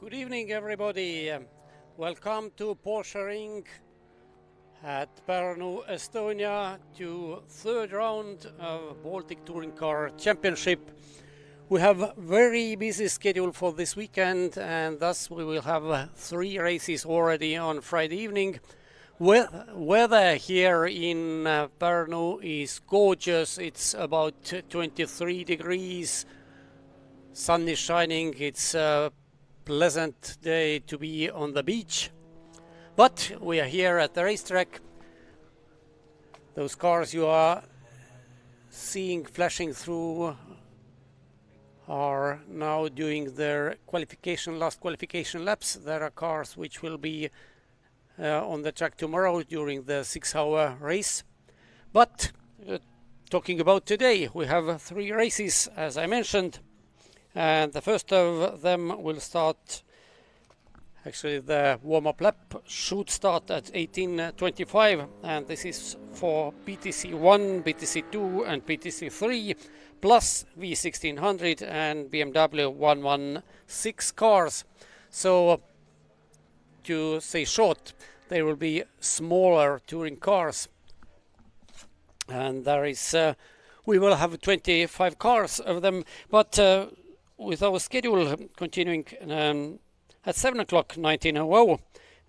Good evening, everybody. Welcome to Porsche Ring at Parnu, Estonia, to third round of Baltic Touring Car Championship. We have a very busy schedule for this weekend, and thus we will have 3 races already on Friday evening. Weather here in Parnu is gorgeous. It's about 23 degrees. Sun is shining. It's a pleasant day to be on the beach. But we are here at the racetrack. Those cars you are seeing flashing through are now doing their last qualification laps. There are cars which will be on the track tomorrow during the 6-hour race. But talking about today, we have 3 races, as I mentioned. And the first of them will start, actually the warm-up lap should start at 18:25, and this is for BaTCC1, BaTCC2 and BaTCC3, plus V1600 and BMW116 cars. So, to say short, there will be smaller touring cars. And there is, we will have 25 cars of them, but with our schedule continuing at 7 o'clock 19:00,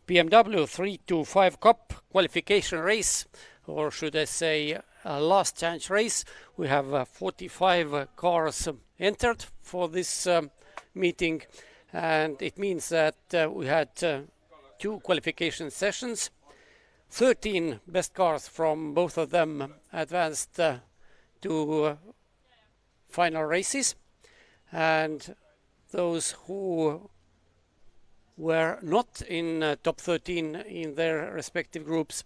BMW 325 Cup qualification race, or should I say a last chance race. We have 45 cars entered for this meeting, and it means that we had 2 qualification sessions. 13 best cars from both of them advanced to final races. And those who were not in top 13 in their respective groups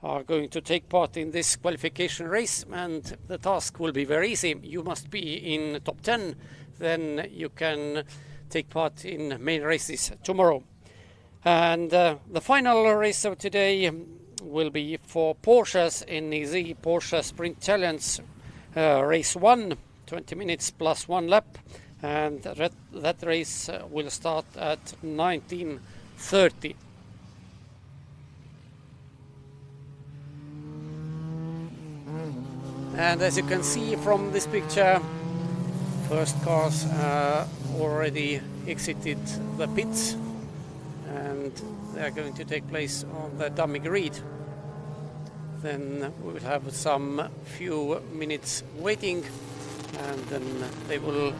are going to take part in this qualification race, and the task will be very easy. You must be in top 10, then you can take part in main races tomorrow. And the final race of today will be for Porsche's NEZ Porsche Sprint Challenge race 1, 20 minutes plus 1 lap, and that race will start at 19:30. And as you can see from this picture, first cars already exited the pits, and they are going to take place on the dummy grid. Then we will have some few minutes waiting, and then they will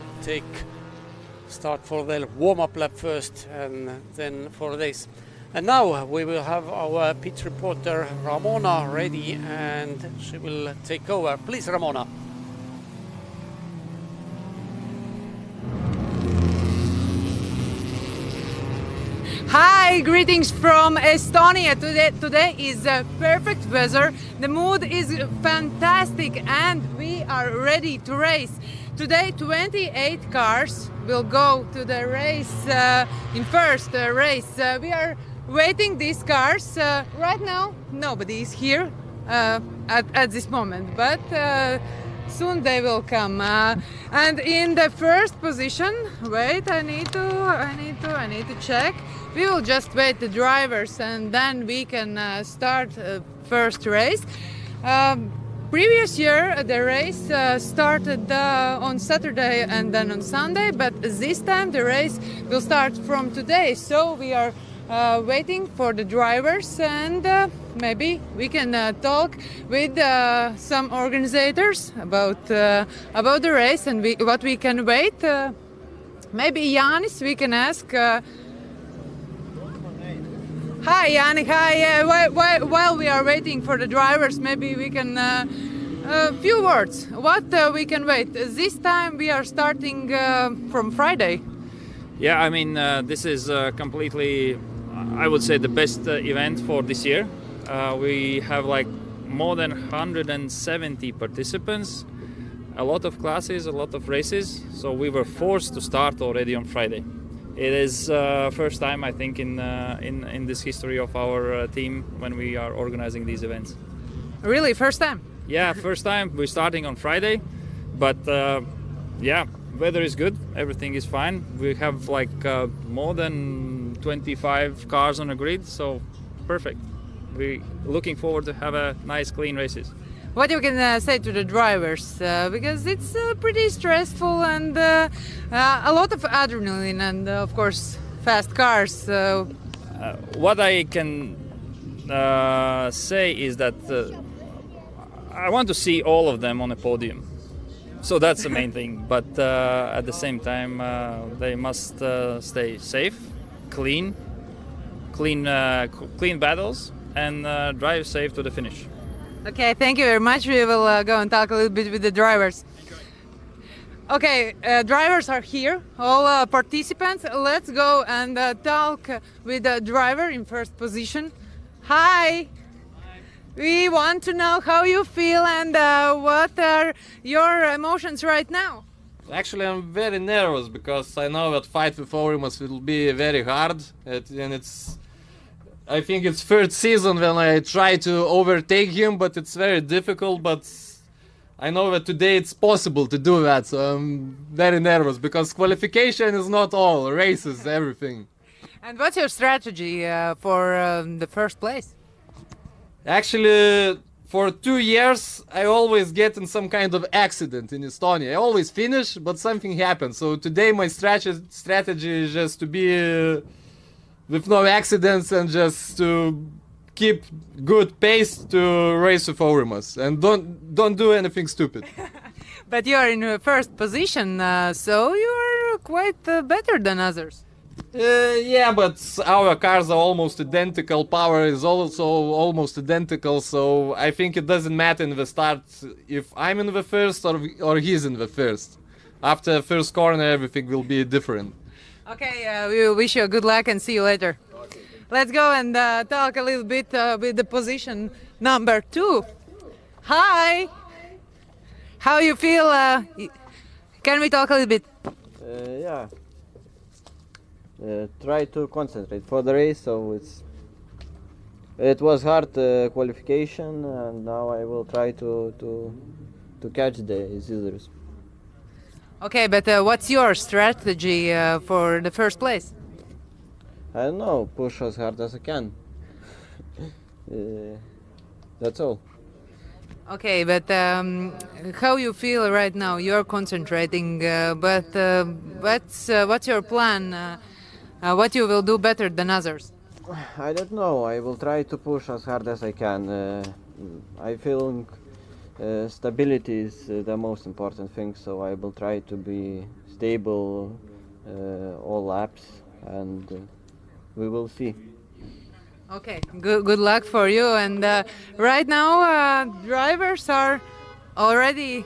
start for their warm-up lap first, and then for this. And now we will have our pit reporter Ramona ready, and she will take over. Please, Ramona. Hi, greetings from Estonia. Today is perfect weather. The mood is fantastic, and we are ready to race. Today 28 cars will go to the race, in first race. We are waiting these cars. Right now nobody is here at this moment, but soon they will come. And in the first position, wait, I need to check. We will just wait the drivers, and then we can start first race. Previous year the race started on Saturday and then on Sunday, but this time the race will start from today. So we are waiting for the drivers, and maybe we can talk with some organizers about the race and what we can wait. Maybe Janis, we can ask. Hi, Yannick. Hi. While we are waiting for the drivers, maybe we can a few words. What we can wait. This time we are starting from Friday. Yeah, I mean this is completely, I would say, the best event for this year. We have like more than 170 participants, a lot of classes, a lot of races. So we were forced to start already on Friday. It is first time, I think, in this history of our team when we are organizing these events. Really, first time? Yeah, first time. We're starting on Friday, but yeah, weather is good. everything is fine. We have like more than 25 cars on the grid, so perfect. We're looking forward to have a nice, clean races. What you can say to the drivers, because it's pretty stressful and a lot of adrenaline and of course fast cars. What I can say is that I want to see all of them on a podium. So that's the main thing. But at the same time, they must stay safe, clean battles, and drive safe to the finish. Okay, thank you very much. We will go and talk a little bit with the drivers. Okay, drivers are here, all participants. Let's go and talk with the driver in first position. Hi! We want to know how you feel and what are your emotions right now. Actually, I'm very nervous because I know that fight with Aurimas will be very hard, and I think it's third season when I try to overtake him, but it's very difficult. But I know that today it's possible to do that, so I'm very nervous because qualification is not all, races, everything. And what's your strategy for the first place? Actually, for 2 years, I always get in some kind of accident in Estonia. I always finish, but something happens. So today my strategy is just to be with no accidents and just to keep good pace to race with Aurimas and don't do anything stupid. But you are in first position, so you are quite better than others. Yeah, but our cars are almost identical, power is also almost identical, so I think it doesn't matter in the start if I'm in the first or he's in the first. After first corner everything will be different. Okay, we wish you good luck and see you later. Okay. Let's go and talk a little bit with the position number 2. Hi! How you feel? Can we talk a little bit? Yeah. Try to concentrate for the race, so it was hard qualification, and now I will try to catch the scissors. Okay, but what's your strategy for the first place? I don't know, push as hard as I can. That's all. Okay, but how you feel right now? You're concentrating, but what's your plan? What you will do better than others? I don't know. I will try to push as hard as I can. I feel stability is the most important thing, so I will try to be stable all laps, and we will see. Okay, good luck for you. And right now, drivers are already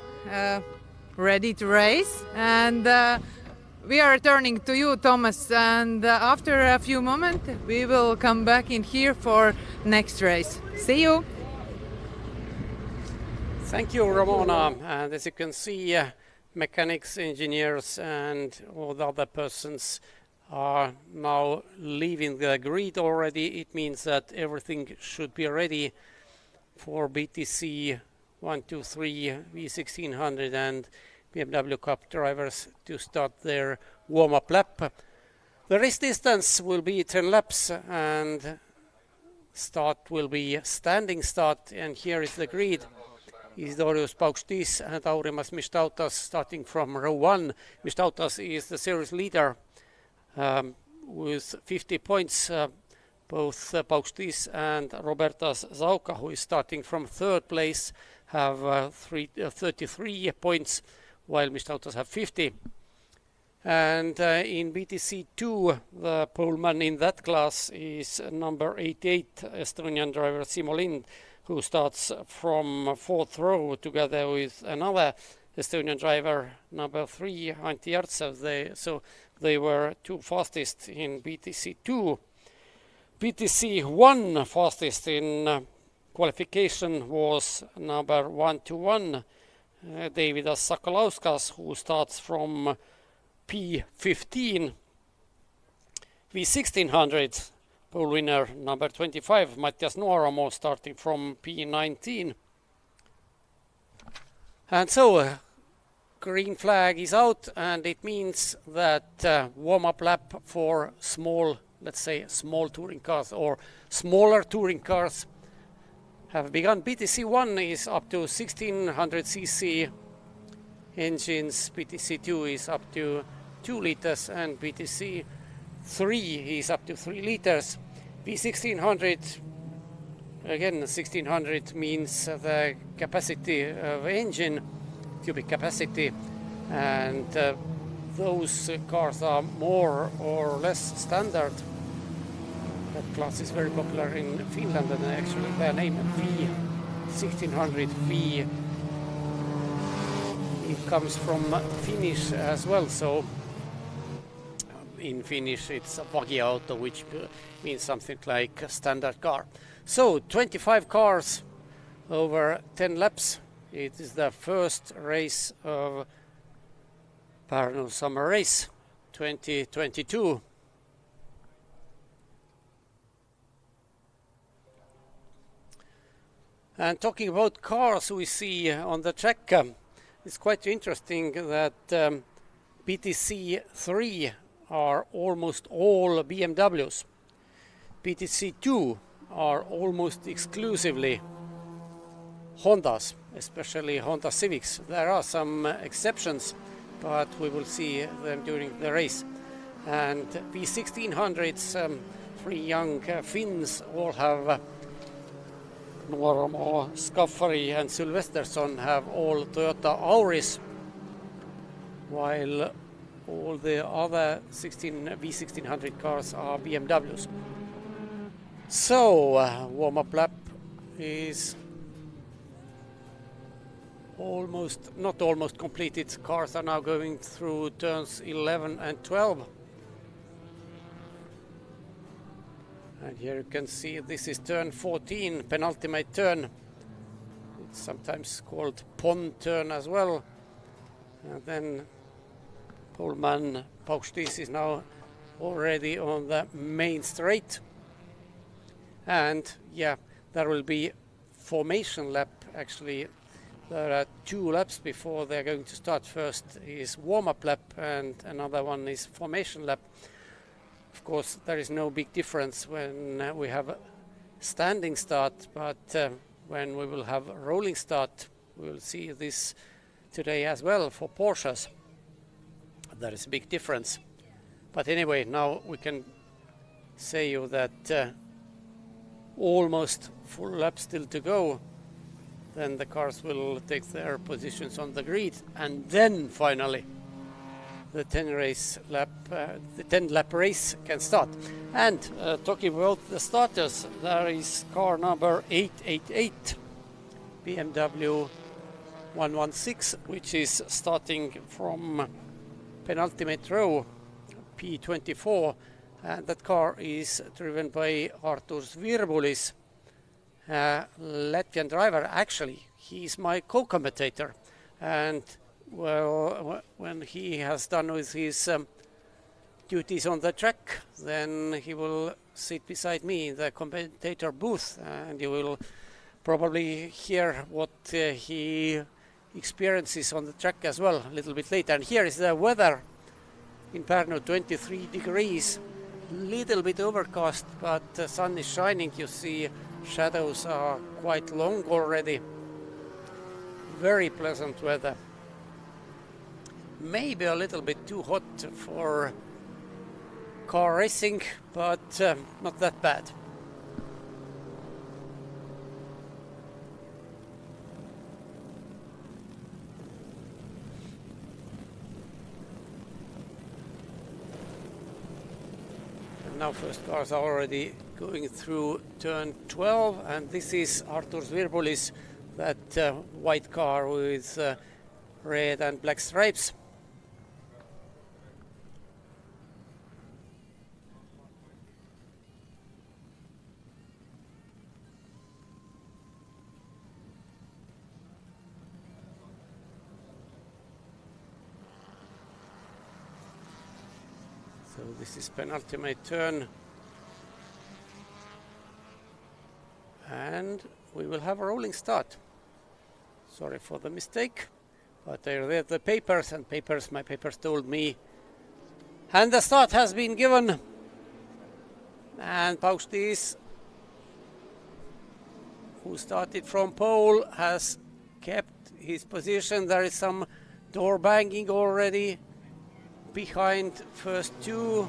ready to race, and we are returning to you, Thomas, and after a few moments we will come back in here for next race. See you! Thank you, Ramona. And as you can see, mechanics, engineers and all the other persons are now leaving the grid already. It means that everything should be ready for BaTCC 123 V1600 and BMW Cup drivers to start their warm-up lap. The race distance will be 10 laps and start will be standing start, and here is the grid. Isidorius Paukštys and Aurimas Mištautas starting from row 1. Mištautas is the series leader with 50 points. Both Paukštys and Robertas Zauka, who is starting from third place, have 33 points, while Mištautas have 50. And in BaTCC 2, the poleman in that class is number 88, Estonian driver Simo Lind, who starts from fourth row together with another Estonian driver, number 3, Antti Järtsev. So they were two fastest in BaTCC 2. BaTCC 1 fastest in qualification was number 121, Davidas Sakalauskas, who starts from P15. V1600 pole winner number 25, Mattias Nuoramo, starting from P19. And so green flag is out, and it means that warm-up lap for small, let's say, small touring cars or smaller touring cars have begun. BaTCC1 is up to 1600cc engines, BaTCC2 is up to 2 liters, and BaTCC3 is up to 3 liters. V1600, again 1600 means the capacity of engine, cubic capacity, and those cars are more or less standard. That class is very popular in Finland, and actually their name V1600 V, it comes from Finnish as well, so in Finnish it's a vagiauto, which means something like a standard car. So 25 cars over 10 laps. It is the first race of Parnu Summer Race 2022. And talking about cars we see on the track, it's quite interesting that BaTCC3 are almost all BMWs. BaTCC2 are almost exclusively Hondas, especially Honda Civics. There are some exceptions, but we will see them during the race. And V1600s, 3 young Finns all have Nuoromo, Skaffari and Sylvesterson have all Toyota Auris, while all the other V1600 cars are BMWs. So warm-up lap is not almost completed. Cars are now going through turns 11 and 12. And here you can see this is turn 14, penultimate turn. It's sometimes called pond turn as well. And then poleman Paukštys is now already on the main straight. And yeah, there will be formation lap. Actually, there are 2 laps before they're going to start. First is warm-up lap and another one is formation lap. Of course, there is no big difference when we have a standing start, but when we will have a rolling start, we will see this today as well for Porsches. There is a big difference. But anyway, now we can say you that almost full lap still to go. Then the cars will take their positions on the grid, and then finally the 10 lap race can start. And talking about the starters, there is car number 888, BMW116, which is starting from penultimate row, P24, and that car is driven by Artūrs Virbulis, Latvian driver. Actually, he's my co-commentator, and well, when he has done with his duties on the track, then he will sit beside me in the commentator booth, and you will probably hear what he experiences on the track as well a little bit later. And here is the weather in Pärnu, 23 degrees, little bit overcast, but the sun is shining. You see shadows are quite long already. Very pleasant weather. Maybe a little bit too hot for car racing, but not that bad. And now first cars are already going through turn 12, and this is Artūrs Virbulis, that white car with red and black stripes. So this is penultimate turn, and we will have a rolling start. Sorry for the mistake. But they're the papers, and my papers told me. And the start has been given. And Paustis, who started from pole, has kept his position. There is some door banging already behind first two.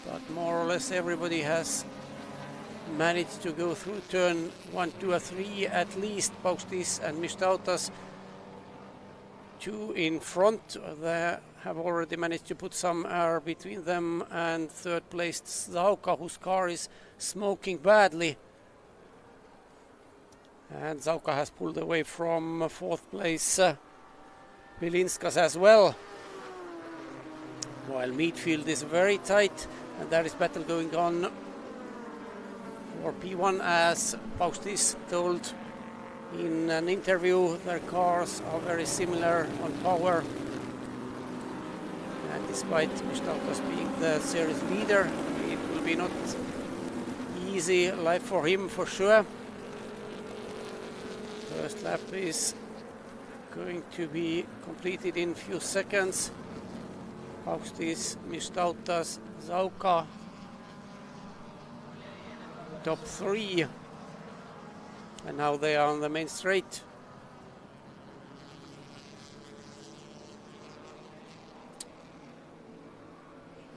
But more or less everybody has managed to go through turn 1, 2, or 3 at least. Paustis and Mistautas, two in front. They have already managed to put some air between them, and third placed Zauka, whose car is smoking badly. And Zauka has pulled away from fourth place Bilinskas as well. While midfield is very tight, and there is battle going on for P1, as Paustis told in an interview. Their cars are very similar on power, and despite Mistautas being the series leader, it will be not easy life for him for sure. First lap is going to be completed in few seconds. Paustis, Mistautas, Zauka, top 3, and now they are on the main straight.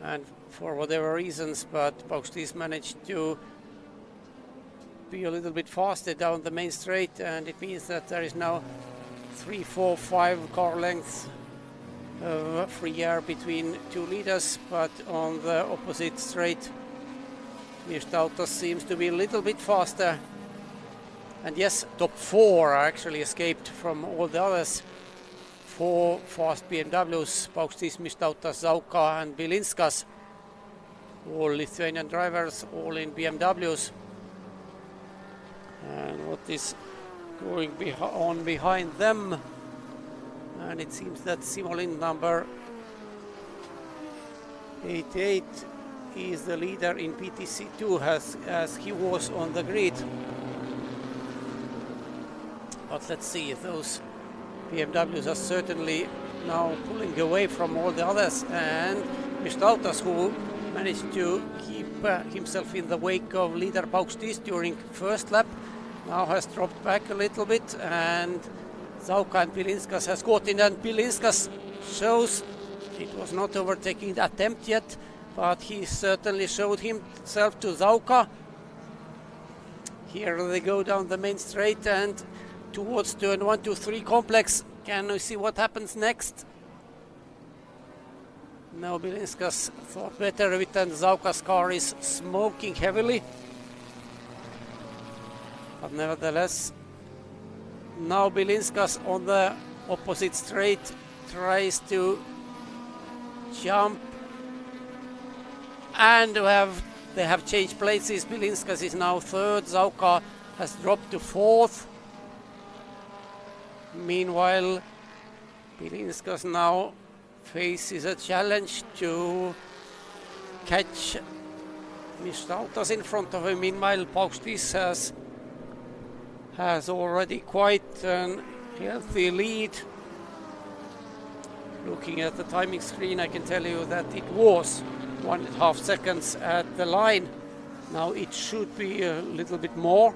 And for whatever reasons, but Paustis managed to be a little bit faster down the main straight, and it means that there is now 3, 4, 5 car lengths of free air between two leaders. But on the opposite straight, Mistautas seems to be a little bit faster. And yes, top 4 are actually escaped from all the others. 4 fast BMWs, Paustis, Mistautas, Zauka and Bilinskas. All Lithuanian drivers, all in BMWs. And what is going on behind them? And it seems that Simolin number 88 is the leader in BaTCC2 as he was on the grid. But let's see, those BMWs are certainly now pulling away from all the others, and Mistautas, who managed to keep himself in the wake of leader Paustis during first lap, now has dropped back a little bit, and Zauka and Bilinskas has caught in, and Bilinskas shows it was not overtaking attempt yet, but he certainly showed himself to Zauka. Here they go down the main straight and towards turn 1, 2, 3 complex. Can we see what happens next? Now Bilinskas thought better of it, and Zauka's car is smoking heavily. But nevertheless, now Bilinskas on the opposite straight tries to jump, and they have changed places. Bilinskas is now third, Zauka has dropped to fourth. Meanwhile, Bilinskas now faces a challenge to catch Mistautas in front of him. Meanwhile, Paustis has already quite a healthy lead. Looking at the timing screen, I can tell you that it was 1.5 seconds at the line. Now it should be a little bit more.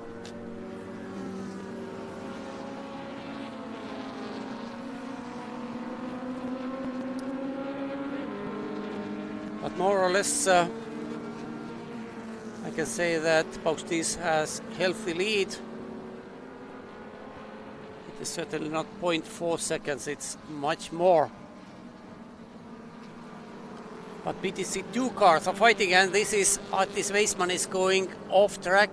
But more or less, I can say that Paustis has healthy lead. It is certainly not 0.4 seconds, it's much more. But BaTCC2 cars are fighting, and this is Artis Weisman is going off track,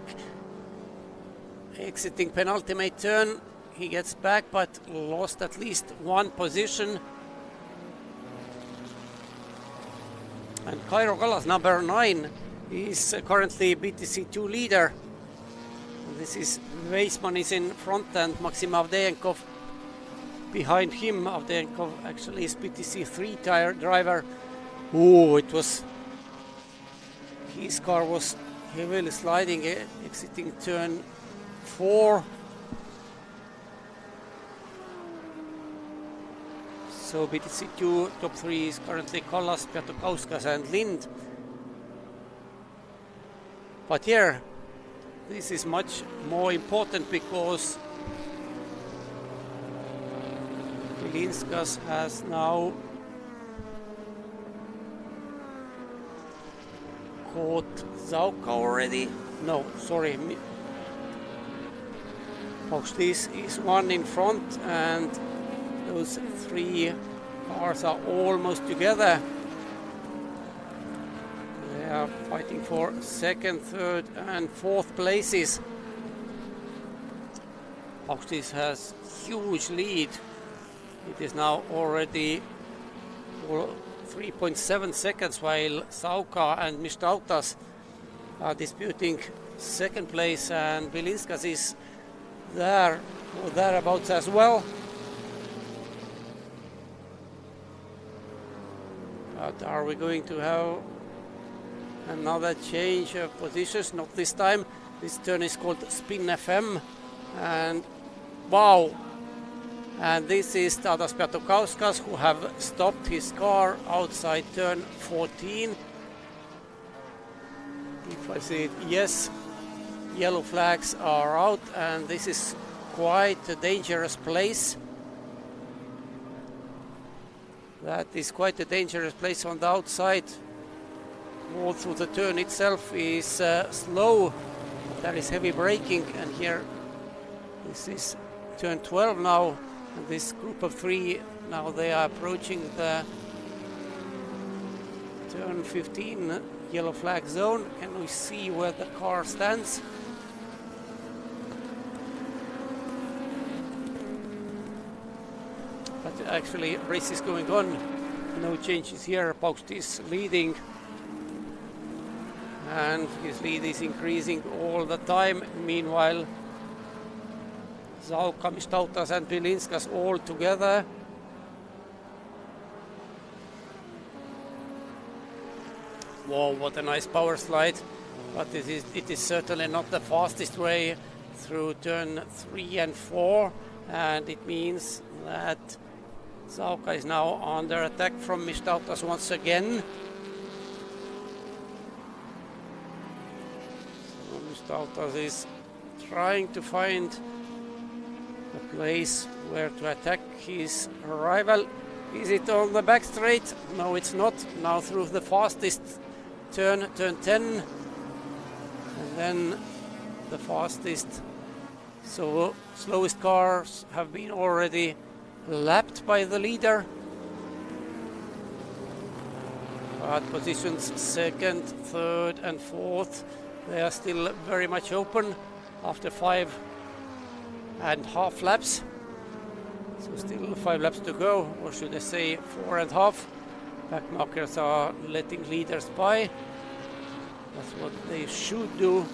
exiting penultimate turn. He gets back, but lost at least one position. And Kairo Kallas, number 9, is currently BaTCC2 leader. And this is Weisman is in front, and Maxim Avdeyenkov behind him. Avdeyenkov actually is BaTCC3 tire driver. Oh, his car was heavily sliding, exiting turn 4. So BaTCC top 3 is currently Kallas, Piatokauskas and Lind. But here, this is much more important because Vilinskas has now caught Zauka already. No, sorry. This is one in front and those 3 cars are almost together. They are fighting for 2nd, 3rd and 4th places. This has huge lead. It is now already 3.7 seconds, while Zauka and Mistautas are disputing 2nd place, and Vilinskas is there or thereabouts as well. But are we going to have another change of positions? Not this time. This turn is called Spin FM, and wow! And this is Tadas Piatokauskas, who have stopped his car outside turn 14. If I see it, yes, yellow flags are out, and this is quite a dangerous place. That is quite a dangerous place on the outside. All through the turn itself is slow. There is heavy braking, and here this is turn 12 now. And this group of 3 now they are approaching the turn 15 yellow flag zone. Can we see where the car stands? But actually race is going on. No changes here. Paukst is leading. And his lead is increasing all the time. Meanwhile, Zauka, Mistautas and Vilinskas all together. Wow, what a nice power slide. But it is certainly not the fastest way through turn 3 and 4. And it means that Zauka is now under attack from Mistautas once again. So Mistautas is trying to find a place where to attack his rival. Is it on the back straight? No, it's not. Now through the fastest turn 10, and then the fastest. So slowest cars have been already lapped by the leader. But positions 2nd, 3rd and 4th, they are still very much open after 5.5 laps. So still 5 laps to go, or should I say 4.5. Backmarkers are letting leaders by. That's what they should do.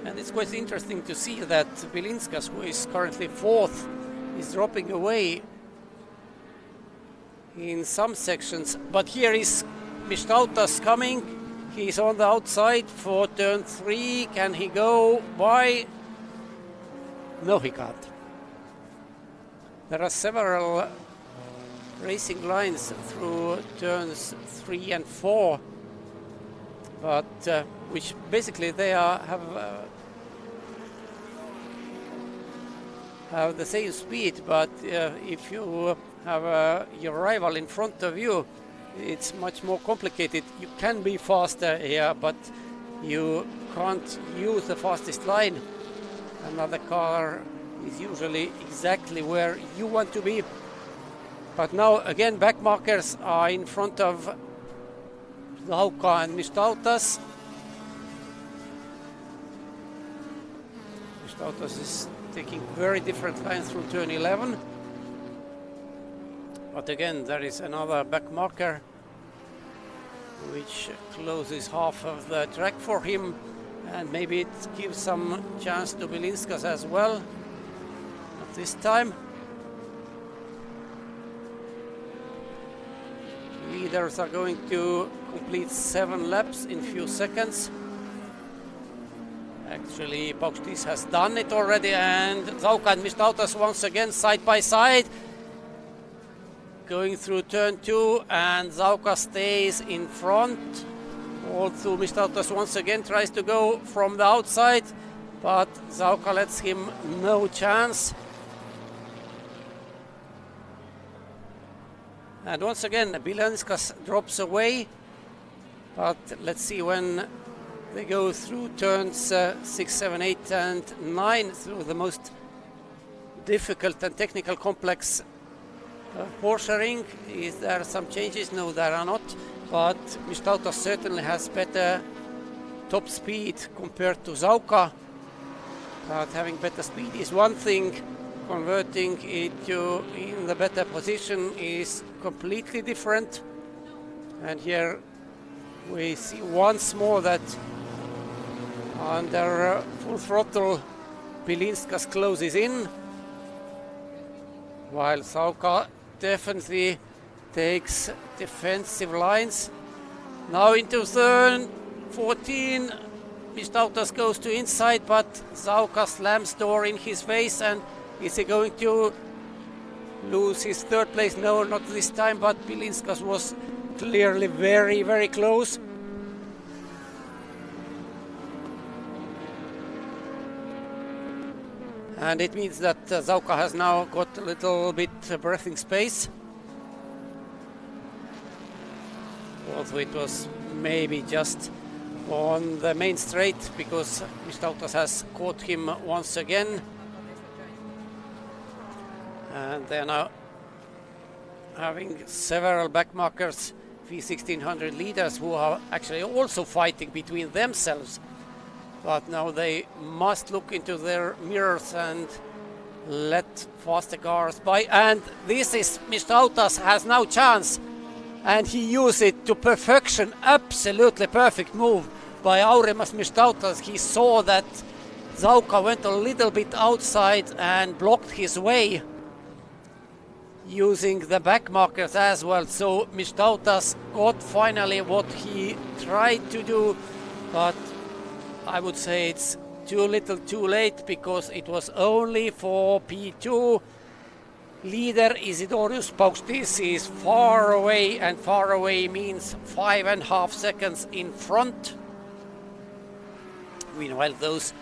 And it's quite interesting to see that Vilinskas, who is currently 4th, is dropping away in some sections. But here is Mistautas coming. He's on the outside for turn 3. Can he go by? No, he can't. There are several racing lines through turns 3 and 4, but which basically they have the same speed. But if you have your rival in front of you, it's much more complicated. You can be faster here, but you can't use the fastest line. Another car is usually exactly where you want to be. But now again backmarkers are in front of Zauka and Mistautas. Mistautas is taking very different lines through turn 11. But again, there is another backmarker which closes half of the track for him, and maybe it gives some chance to Vilinskas as well. Not this time. Leaders are going to complete 7 laps in few seconds. Actually, BaTCC has done it already, and Zauka and Mistautas once again side by side. Going through turn 2, and Zauka stays in front. Although Mistautas once again tries to go from the outside, but Zauka lets him no chance. And once again, Bilinskas drops away, but let's see when they go through turns 6, 7, 8 and 9 through the most difficult and technical complex Porsche Ring. Is there some changes? No, there are not, but Mistautas certainly has better top speed compared to Zauka. But having better speed is one thing, converting it to in the better position is completely different. And here we see once more that under full throttle Bilinskas closes in, while Zauka definitely takes defensive lines. Now into turn 14, Mistautas goes to inside, but Zauka slams door in his face. And is he going to lose his third place? No, not this time, but Bilinskas was clearly very, very close. And it means that Zauka has now got a little bit breathing space. Although it was maybe just on the main straight, because Mistautas has caught him once again. And they're now having several backmarkers, V1600 leaders, who are actually also fighting between themselves. But now they must look into their mirrors and let faster cars by. And this is Mistautas has now chance, and he used it to perfection. Absolutely perfect move by Aurimas Mistautas. He saw that Zauka went a little bit outside and blocked his way, using the back markers as well. So Mistautas got finally what he tried to do, but I would say it's too little too late, because it was only for P2. Leader Isidorius BaTCC is far away, and far away means 5.5 seconds in front. Meanwhile, those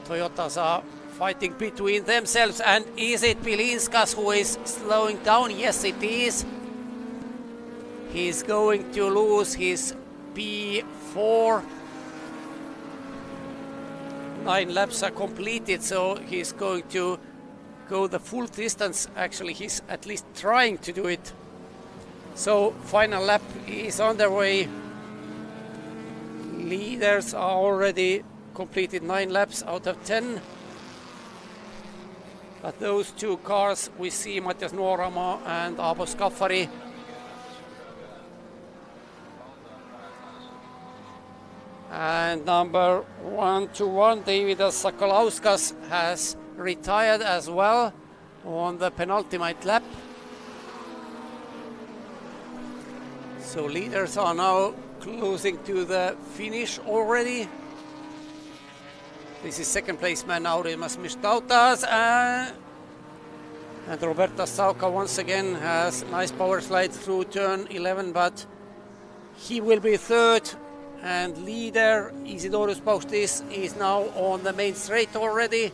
Toyotas are fighting between themselves. And is it Bilinskas who is slowing down? Yes, it is. He's going to lose his P4. 9 laps are completed, so he's going to go the full distance. Actually, he's at least trying to do it. So final lap is underway. Leaders are already completed 9 laps out of 10. But those two cars, we see Matias Nuorama and Abo Skaffari. And number 121, Davidas Sakalauskas, has retired as well on the penultimate lap. So leaders are now closing to the finish already. This is second placeman Aurimas Mistautas, and Roberta Zauka once again has nice power slide through turn 11, but he will be third. And leader Isidorius BaTCC is now on the main straight already.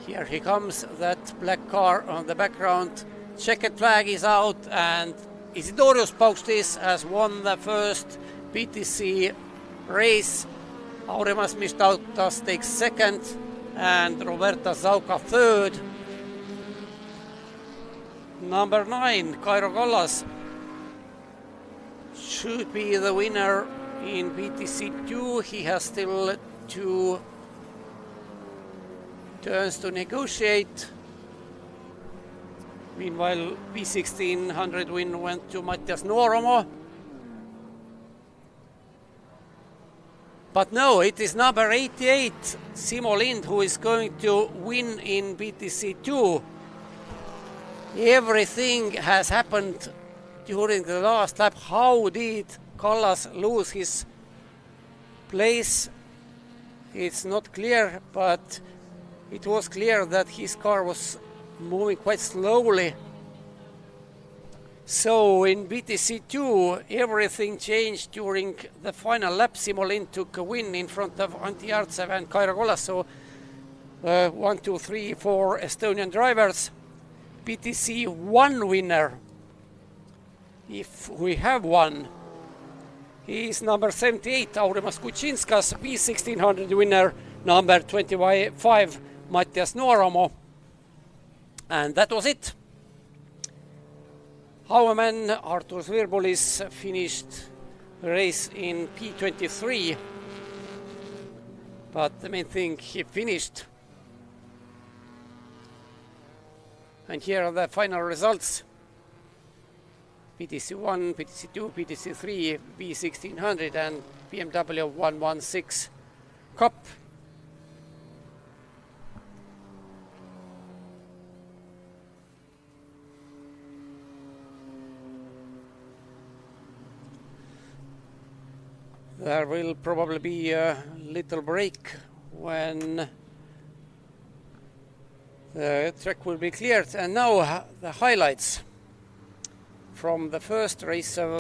Here he comes, that black car on the background. Checkered flag is out, and Isidorius BaTCC has won the first BaTCC race. Aurimas Mistautas takes second, and Roberta Zauka third. Number 9, Kairo Kallas, should be the winner in BaTCC2. He has still 2 turns to negotiate. Meanwhile, V1600 win went to Matias Nuorama. But no, it is number 88, Simo Lind, who is going to win in BaTCC2. Everything has happened during the last lap. How did Callas lose his place? It's not clear, but it was clear that his car was moving quite slowly. So in BaTCC2 everything changed during the final lap. Simolin took a win in front of Antti Artsev and Kaira Kollas. So 1, 2, 3, 4 Estonian drivers. BaTCC1 winner, if we have one, he is number 78, Aurimas Kučinskas. B1600 winner, number 25, Mattias Nuoromo. And that was it. Our man Artur Svirbulis finished the race in P23, but the main thing, he finished. And here are the final results. BaTCC1, BaTCC2, BaTCC3, B1600 and BMW116 Cup. There will probably be a little break when the track will be cleared. And now the highlights from the first race of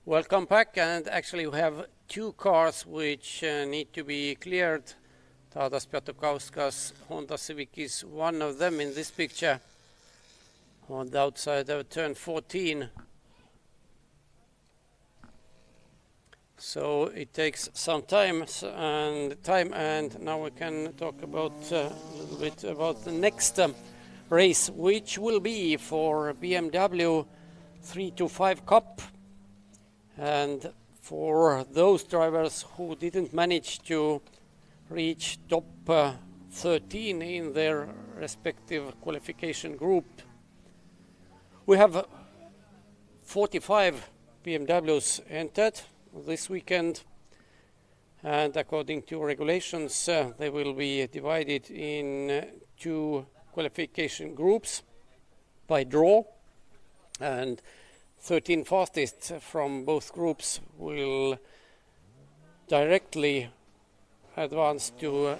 welcome back. And actually we have two cars which need to be cleared. Tadas Piatokauskas Honda Civic is one of them in this picture on the outside of turn 14. So it takes some time, and now we can talk about a little bit about the next race, which will be for BMW 325 Cup. And for those drivers who didn't manage to reach top 13 in their respective qualification group, we have 45 BMWs entered this weekend, and according to regulations they will be divided in two qualification groups by draw, and 13 fastest from both groups will directly advance to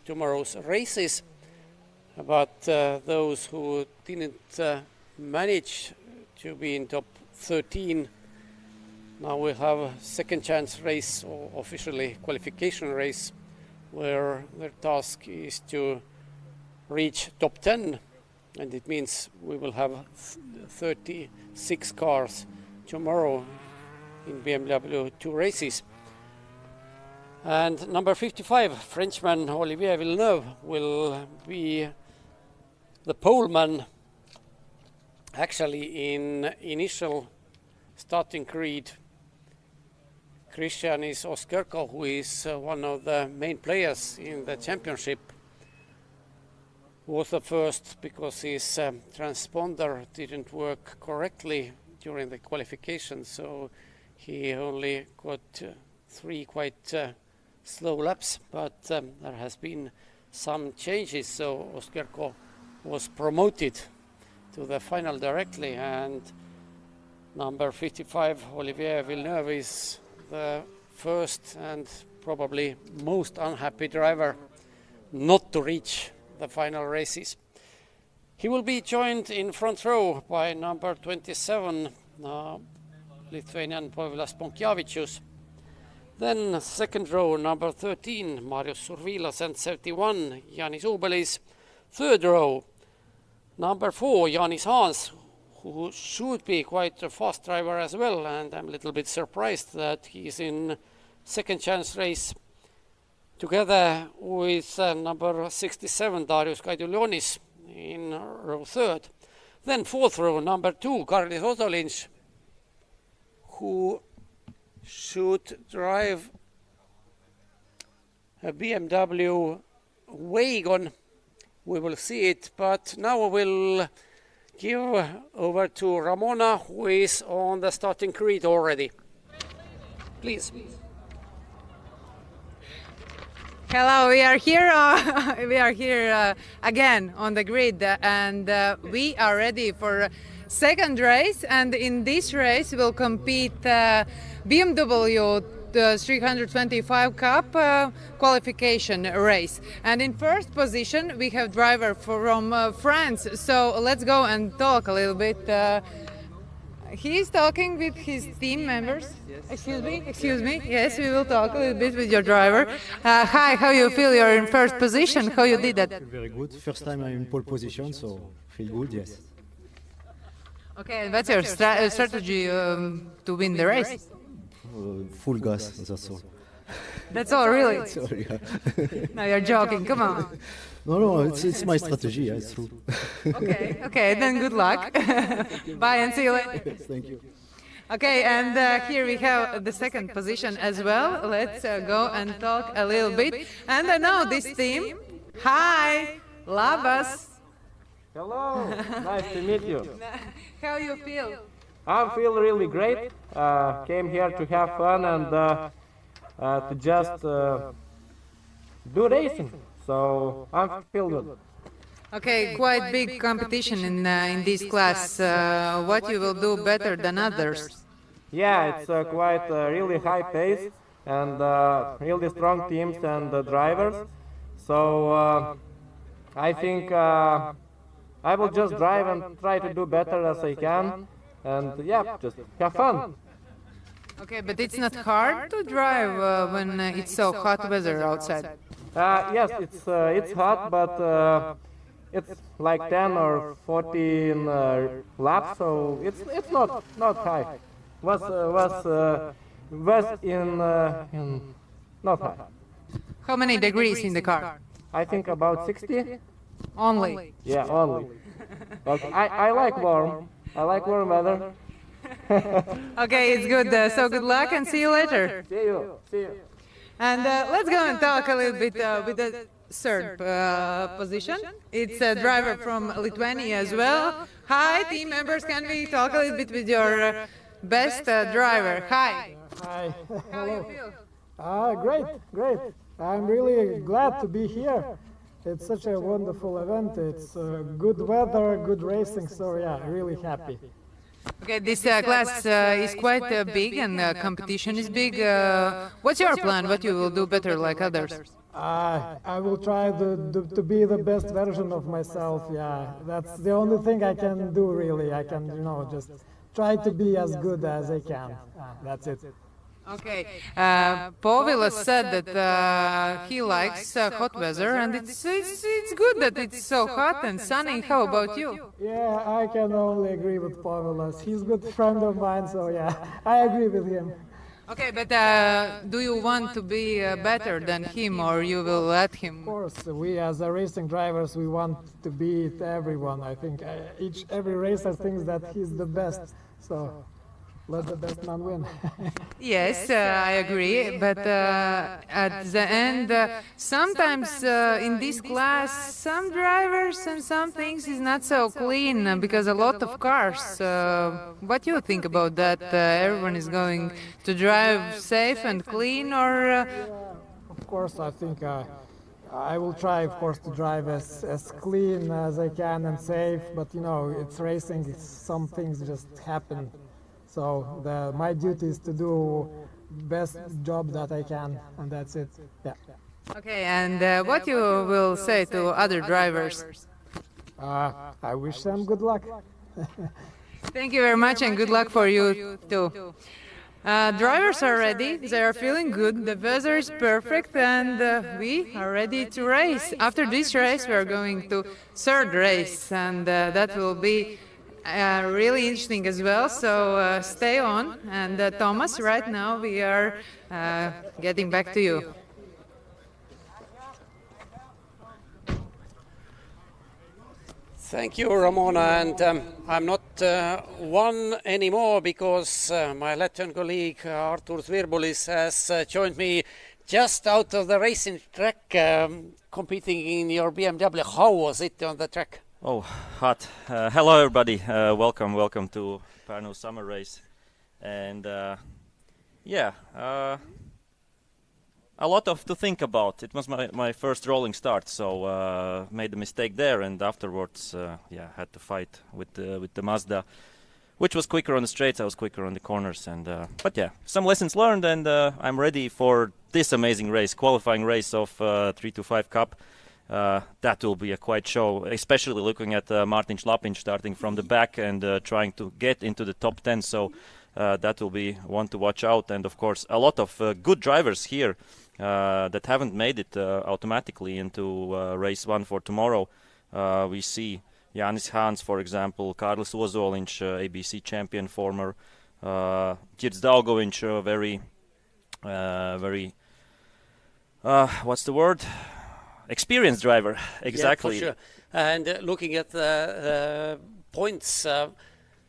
tomorrow's races. But those who didn't manage to be in top 13 now will have a second chance race, or officially qualification race, where their task is to reach top 10, and it means we will have 36 cars tomorrow in BMW 2 races. And number 55, Frenchman Olivier Villeneuve, will be the poleman actually in initial starting grid. Christian is Oskerko, who is one of the main players in the championship. Was the first because his transponder didn't work correctly during the qualification, so he only got 3 quite slow laps, but there has been some changes, so Oskerko was promoted to the final directly, and number 55 Olivier Villeneuve is the first and probably most unhappy driver not to reach the final races. He will be joined in front row by number 27 Lithuanian Povilas Ponkjavicius. Then second row, number 13 Marius Survilas, and 71 Janis Ubelis. Third row, number 4 Janis Hans, who should be quite a fast driver as well, and I'm a little bit surprised that he's in second chance race together with number 67 Darius Kaidulionis in row third. Then fourth row, number 2 Karlis Osolins, who should drive a BMW wagon. We will see it, but now we'll give over to Ramona, who is on the starting grid already. Please. Hello, we are here. We are here again on the grid, and we are ready for second race. And in this race, we'll compete BMW 325 Cup qualification race. And in first position, we have driver from France. So let's go and talk a little bit. He is talking with his team members. Yes. Excuse me. Yes, we will talk a little bit with your driver. Hi, how you feel? You're in first position. How you did that? Very good. First time I'm in pole position, so feel good. Yes. Okay, and what's your strategy to win the race? Full gas. That's all. That's all, really? Sorry. No, you're joking. Come on. No, it's my strategy. Yeah, it's true. Okay, then good luck. Bye and see you later. Thank you. Okay, and here we have the second position as well. Let's go and talk a little bit. And I know this team. Hi, Labas. Hello, nice to meet you. How you feel? I feel really great. Came here to have fun and to just do racing. So I feel good. Okay, quite big competition in this class. What you will do better than others? Yeah, it's quite really high pace and really strong teams and drivers. So I think I will just drive and try to do better as I can. And yeah, just have fun. Okay, but it's not hard to drive when it's so hot weather outside. Yes, it's hot, but it's like 10 or 14 laps, so it's not high. Was in not high. How many degrees in the car? I think about 60. Only. Yeah, only. But I like warm. I like warm weather. Okay, it's good. So good luck and see you later. See you. And let's go and talk a little bit with the third position. It's a driver from Lithuania as well. Hi, team members. Can we talk a little bit with your best driver? Hi. Hi. How you feel? Great. I'm really glad to be here. It's such a wonderful event. It's good weather, good racing, so yeah, really happy. Okay, this class is quite big and competition is big. What's your plan? What you will do better like others? I will try to be the best version of myself. Yeah, that's the only thing I can do really. I can, just try to be as good as I can. That's it. Okay, Povilas said that he likes hot weather, and it's good that it's so hot and sunny. How about you? Yeah, I can only agree with Povilas. He's a good friend of mine, so yeah, I agree with him. Okay, but do you want to be better than him, or you will let him? Of course, we as racing drivers, we want to beat everyone. I think every racer thinks that he's the best, so let the best man win. Yes, I agree, but at the end, sometimes in this class, some drivers and some things is not so clean because a lot of cars. What do you think about that? Everyone is going to drive safe and clean, or? Of course, I think I will try, of course, to drive as clean as I can and safe, but it's racing, some things just happen. So my duty is to do best job that I can, and that's it. Yeah. Okay, and what you will say to other drivers? I wish them good luck. Thank you very much, and good luck for you too. Drivers are ready, they are feeling good, the weather is perfect, and we are ready to race. After this race, we are going to third race, and that will be really interesting as well, so stay on. And Thomas, right now we are getting back to you. Thank you, Ramona, and I'm not one anymore because my Latvian colleague Artūrs Virbulis has joined me just out of the racing track, competing in your BMW. How was it on the track? Oh, hot. Hello everybody, welcome to Parnu Summer Race. And a lot to think about. It was my first rolling start, so made a mistake there, and afterwards had to fight with the Mazda, which was quicker on the straights. I was quicker on the corners, and but yeah, some lessons learned, and I'm ready for this amazing race, qualifying race of 325 Cup. That will be a quite show, especially looking at Martin Šlapiņš starting from the back and trying to get into the top 10. So that will be one to watch out. And of course, a lot of good drivers here that haven't made it automatically into race one for tomorrow. We see Jānis Hāns, for example, Kārlis Ozoliņš, ABC champion, former, Girds Daugoviņš, very what's the word? Experienced driver, exactly. Yeah, for sure. And looking at the points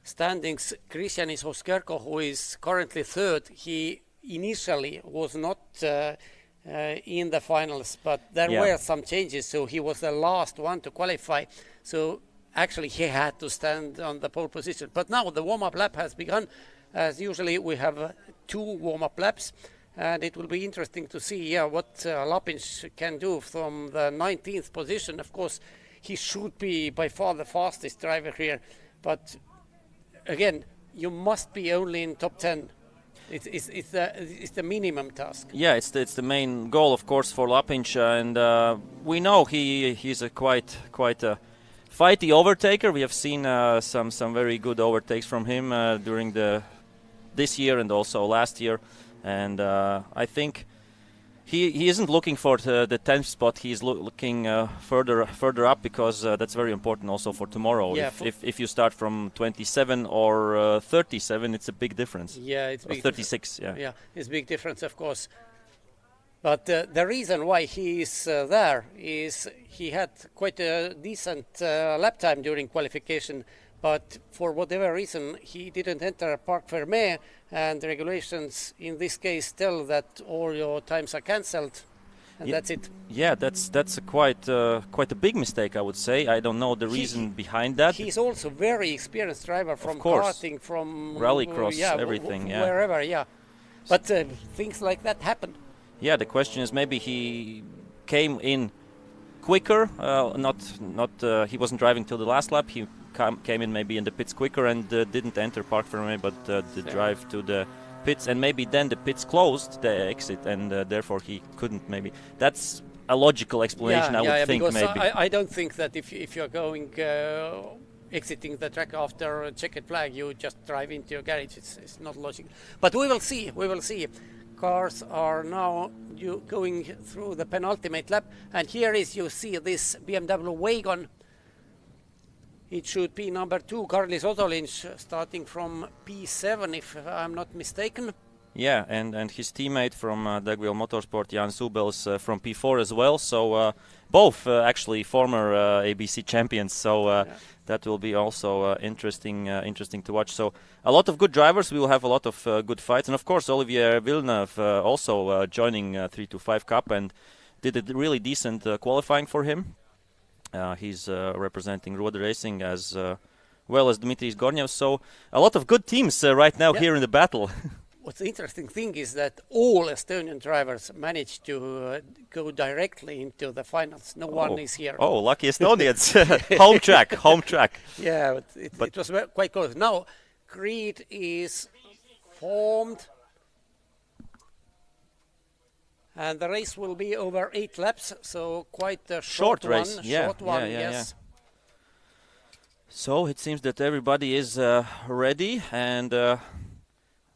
standings, Krišjānis Oskerko, who is currently third, he initially was not in the finals, but there were some changes, so he was the last one to qualify. So actually he had to stand on the pole position. But now the warm-up lap has begun. As usually we have 2 warm-up laps. And it will be interesting to see what Lapinš can do from the 19th position. Of course, he should be by far the fastest driver here. But again, you must be only in top 10. It's the minimum task. Yeah, it's the main goal, of course, for Lapinš. And we know he's a quite a fighty overtaker. We have seen some very good overtakes from him during this year and also last year. And I think he isn't looking for the 10th spot. He's looking further up, because that's very important also for tomorrow. Yeah, if you start from 27 or 37, it's a big difference. Yeah, it's big. 36. Yeah, it's a big difference, of course. But the reason why he is there is he had quite a decent lap time during qualification. But for whatever reason, he didn't enter Parc Fermé, and the regulations in this case tell that all your times are cancelled, and that's it. Yeah, that's a quite a big mistake, I would say. I don't know the reason behind that. He's also very experienced driver from karting, from rallycross, everything, wherever, But things like that happen. Yeah, the question is maybe he came in quicker. He wasn't driving till the last lap. He came in maybe in the pits quicker and didn't enter Park Fermé, but the drive to the pits, and maybe then the pits closed the exit, and therefore he couldn't. Maybe that's a logical explanation. I would think maybe. I don't think that if you're going exiting the track after a checkered flag, you just drive into your garage. It's not logical. But we will see. We will see. Cars are now going through the penultimate lap, and here you see this BMW wagon. It should be number 2, Karlis Odolinš, starting from P7, if I'm not mistaken. Yeah, and his teammate from Dagwheel Motorsport, Jan Subels, from P4 as well. So both actually former ABC champions. So that will be also interesting to watch. So a lot of good drivers. We will have a lot of good fights, and of course Olivier Villeneuve also joining 325 Cup and did a really decent qualifying for him. He's representing Road Racing as well as Dmitry Gornev. So a lot of good teams right now here in the battle. What's the interesting thing is that all Estonian drivers managed to go directly into the finals. No one is here. Oh, lucky Estonians. Home track. Yeah, but it was quite close. Now, grid is formed. And the race will be over 8 laps, so quite a short race. One. Yeah, short one, yes. Yeah. So it seems that everybody is ready, and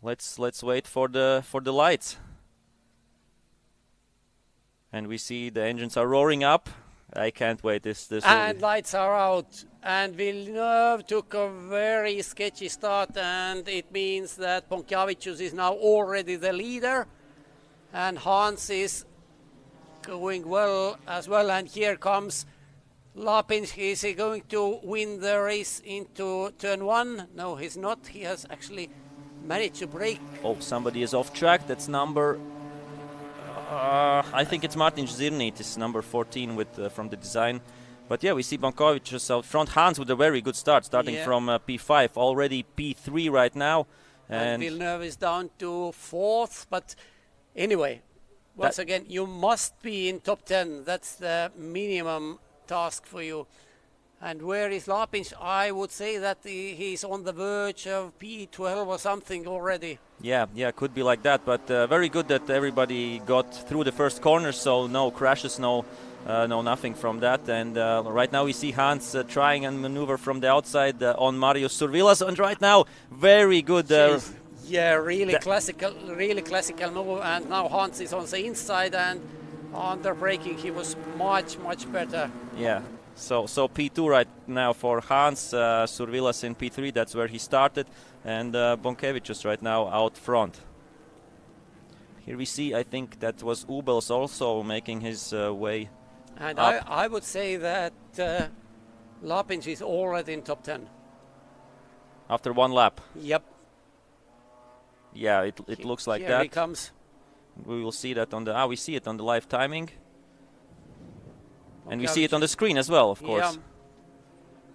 let's wait for the lights. And we see the engines are roaring up. I can't wait. This and lights are out. And Villeneuve took a very sketchy start, and it means that Bonkjavicius is now already the leader. And Hans is going well as well. And here comes Lapinski. Is he going to win the race into turn 1? No, he's not. He has actually managed to brake. Oh, somebody is off track. That's number... I think it's Martin Zirnit. It's number 14 with from the design. But yeah, we see Bonkjavicius out front. Hans with a very good start, starting from P5. Already P3 right now. And Villeneuve is down to 4th. But... anyway, once again, you must be in top 10. That's the minimum task for you. And where is Lapinš? I would say that he's on the verge of P12 or something already. Yeah, could be like that. But very good that everybody got through the first corner, so no crashes, no nothing from that. And right now we see Hans trying and maneuver from the outside on Marius Survilas. And right now, very good... yeah, really classical move, and now Hans is on the inside, and under braking he was much better. Yeah, so P2 right now for Hans, Survilas in P3, that's where he started, and Bonkjavicius right now out front. Here we see, I think that was Ubels also making his way and up. I would say that Lapinš is already in top 10. After one lap? Yep. Yeah, it looks like here that. He comes. We will see that on the we see it on the live timing, and we see it on the screen as well, of course.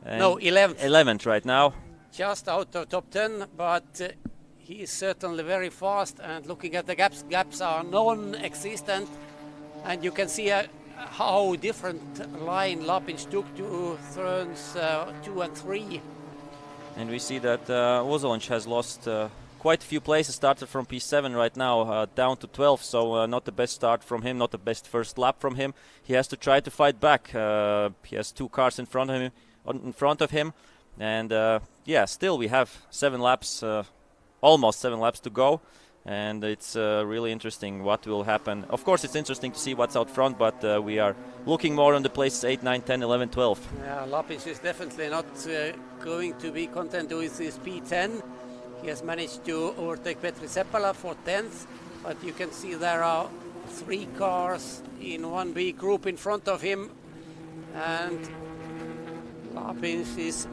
Yeah. No, 11th. 11th right now. Just out of top 10, but he is certainly very fast. And looking at the gaps are non-existent, and you can see how different line Lapinš took to turns 2 and 3. And we see that Ozolinš has lost. Quite a few places, started from P7 right now, down to 12, so not the best start from him, not the best first lap from him. He has to try to fight back. He has 2 cars in front of him, and still we have 7 laps, almost 7 laps to go, and it's really interesting what will happen. Of course, it's interesting to see what's out front, but we are looking more on the places 8, 9, 10, 11, 12. Yeah, Lapinš is definitely not going to be content with his P10. He has managed to overtake Petri Seppala for 10th, but you can see there are 3 cars in one big group in front of him, and Lapinš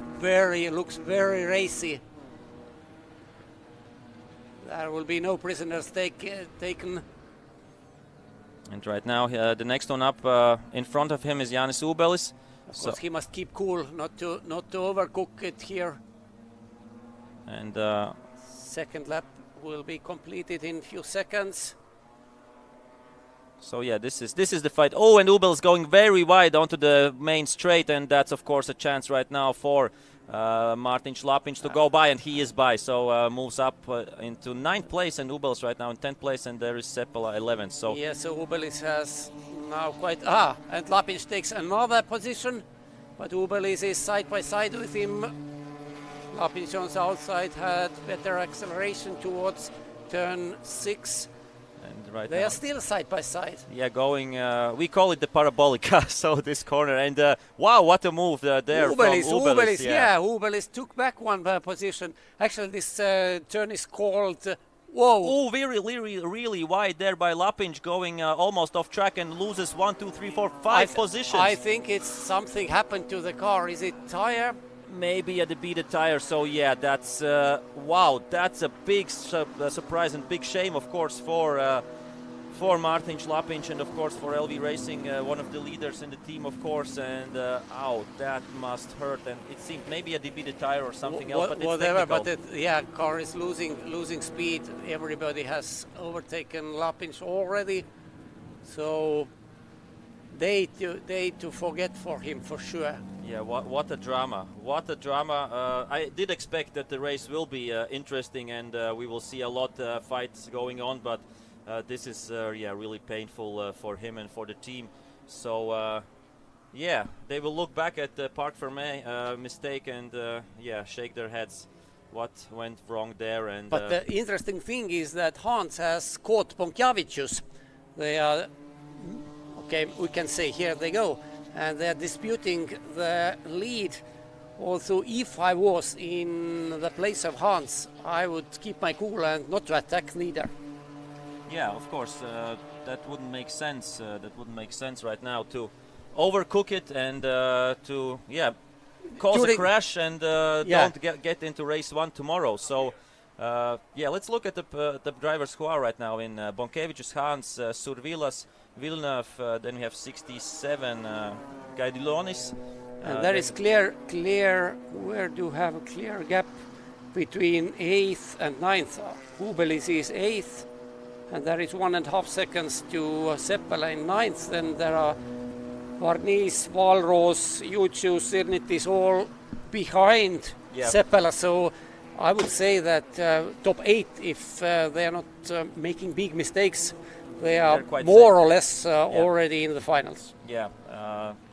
looks very racy. There will be no prisoners taken. And right now, the next one up in front of him is Jānis Ubelis. Of course, he must keep cool, not to overcook it here. And second lap will be completed in a few seconds. So yeah, this is the fight. Oh, and Ubel is going very wide onto the main straight, and that's of course a chance right now for Martin Schlapinch to go by, and he is by. So moves up into 9th place, and Ubel is right now in 10th place, and there is Seppala 11th. So yeah, so Ubelis has now quite and Lapinch takes another position, but Ubelis is side by side with him. Lapinch on the outside had better acceleration towards turn 6. And right they now, are still side by side. Yeah, going. We call it the parabolica. So this corner, and wow, what a move there Ubelis, from Ubelis. yeah, Ubelis took back one position. Actually, this turn is called. Whoa! Oh, really wide there by Lapinch, going almost off track and loses 1, 2, 3, 4, 5 positions. I think it's something happened to the car. Is it tire? Maybe a debeaded tire. So yeah, that's wow. That's a big surprise and big shame, of course, for Martin Schlapinch and of course for LV Racing, one of the leaders in the team, of course. And that must hurt. And it seemed maybe a debeaded tire or something else, but it's whatever. technical. But car is losing speed. Everybody has overtaken Lapinch already, so they to forget for him for sure. Yeah, what a drama. What a drama. I did expect that the race will be interesting, and we will see a lot of fights going on, but this is really painful for him and for the team. So yeah, they will look back at the Parc Fermé mistake and shake their heads. What went wrong there? And but the interesting thing is that Hans has caught Bonkjavicius. They are okay. We can say here they go. And they're disputing the lead. Also, if I was in the place of Hans, I would keep my cool and not to attack neither. Yeah, of course, that wouldn't make sense. That wouldn't make sense right now to overcook it and to cause a crash and don't get into race 1 tomorrow. So let's look at the drivers who are right now in Bonkevicius, Hans, Survilas, Villeneuve, then we have 67 Gaidilonis. And there is clear, where do you have a clear gap between 8th and 9th? Ubelis is 8th, and there is 1.5 seconds to Seppala in 9th. Then there are Varnis, Valros, Jucius, Sirnitis all behind Seppala. So I would say that top 8, if they are not making big mistakes, they are more or less already in the finals. Yeah.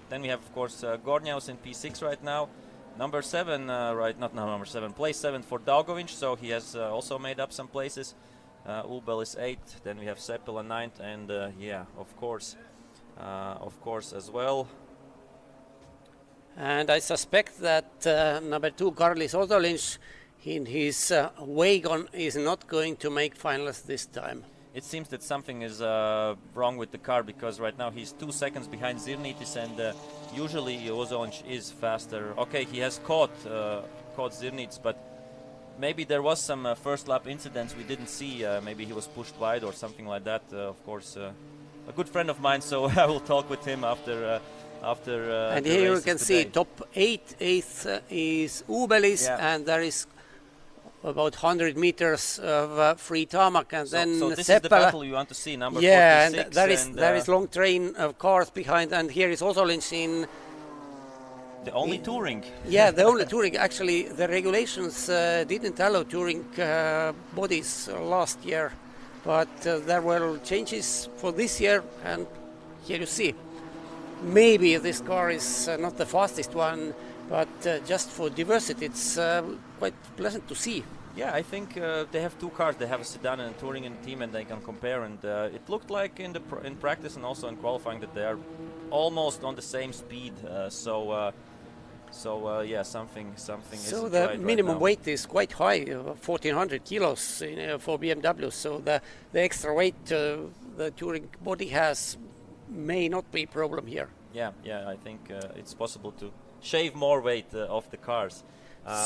Then we have, of course, Gorniaus in P6 right now. Number 7, number 7, place 7 for Daugovic, so he has also made up some places. Ubel is 8th. Then we have Seppala 9th, and of course as well. And I suspect that number 2, Karlis Odolinš, in his wagon, is not going to make finals this time. It seems that something is wrong with the car, because right now he's 2 seconds behind Zirnitis, and usually Ozolinš is faster. Okay, he has caught Zirnitis, but maybe there was some first lap incidents we didn't see. Maybe he was pushed wide or something like that. Of course, a good friend of mine, so I will talk with him after. And here you can see top 8, 8th is Ubelis, and there is about 100 meters of free tarmac, and then so this Seppala. Is the battle you want to see, number 46. And there is long train of cars behind, and here is Ozolinš in the only touring. Yeah, the only touring. Actually, the regulations didn't allow touring bodies last year, but there were changes for this year, and here you see. Maybe this car is not the fastest one, but just for diversity, it's quite pleasant to see. Yeah, I think they have 2 cars. They have a sedan and a touring in the team, and they can compare. And it looked like in practice and also in qualifying that they are almost on the same speed. So something is. So the minimum weight is quite high, 1,400 kilos for BMW. So the extra weight the touring body has may not be a problem here. Yeah, I think it's possible to shave more weight off the cars.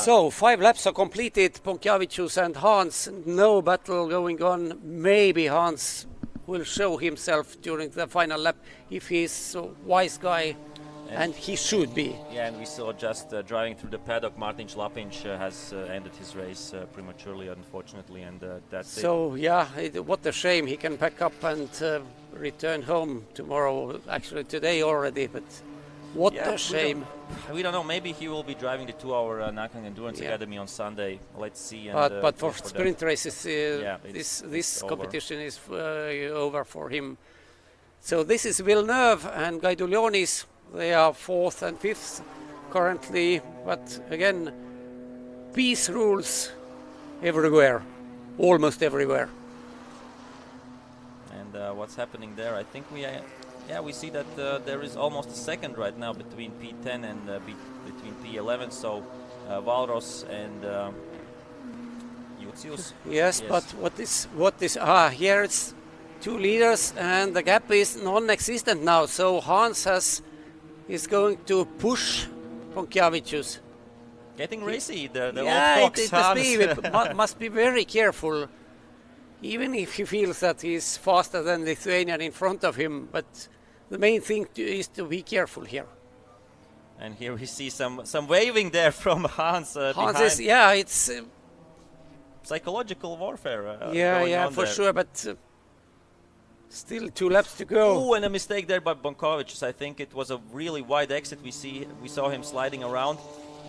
So 5 laps are completed. Bonkjavicius and Hans, no battle going on. Maybe Hans will show himself during the final lap if he's a wise guy, and he should be. Yeah, and we saw just driving through the paddock, Martin Schlapinch has ended his race prematurely, unfortunately, and that's so, it. So, what a shame. He can pack up and return home tomorrow, actually today already, but what a shame. We don't know, maybe he will be driving the 2-hour Nakang Endurance Academy on Sunday. Let's see. And, but for sprint races, this over. competition is over for him. So this is Villeneuve and Guidolionis. They are 4th and 5th currently, but again, peace rules everywhere, almost everywhere. And what's happening there? I think we see that there is almost a second right now between P10 and between P11. So Valros and Jutsius. Yes, but what is here it's 2 leaders and the gap is non-existent now. So Hans is going to push Ponkiavicius. Getting racy, the old fox Hans. Must be very careful, even if he feels that he's faster than Lithuanian in front of him. But the main thing is to be careful here. And here we see some waving there from Hans. Hans is, it's psychological warfare. For sure, but still 2 laps to go. Oh, and a mistake there by Bonkovic. I think it was a really wide exit. We saw him sliding around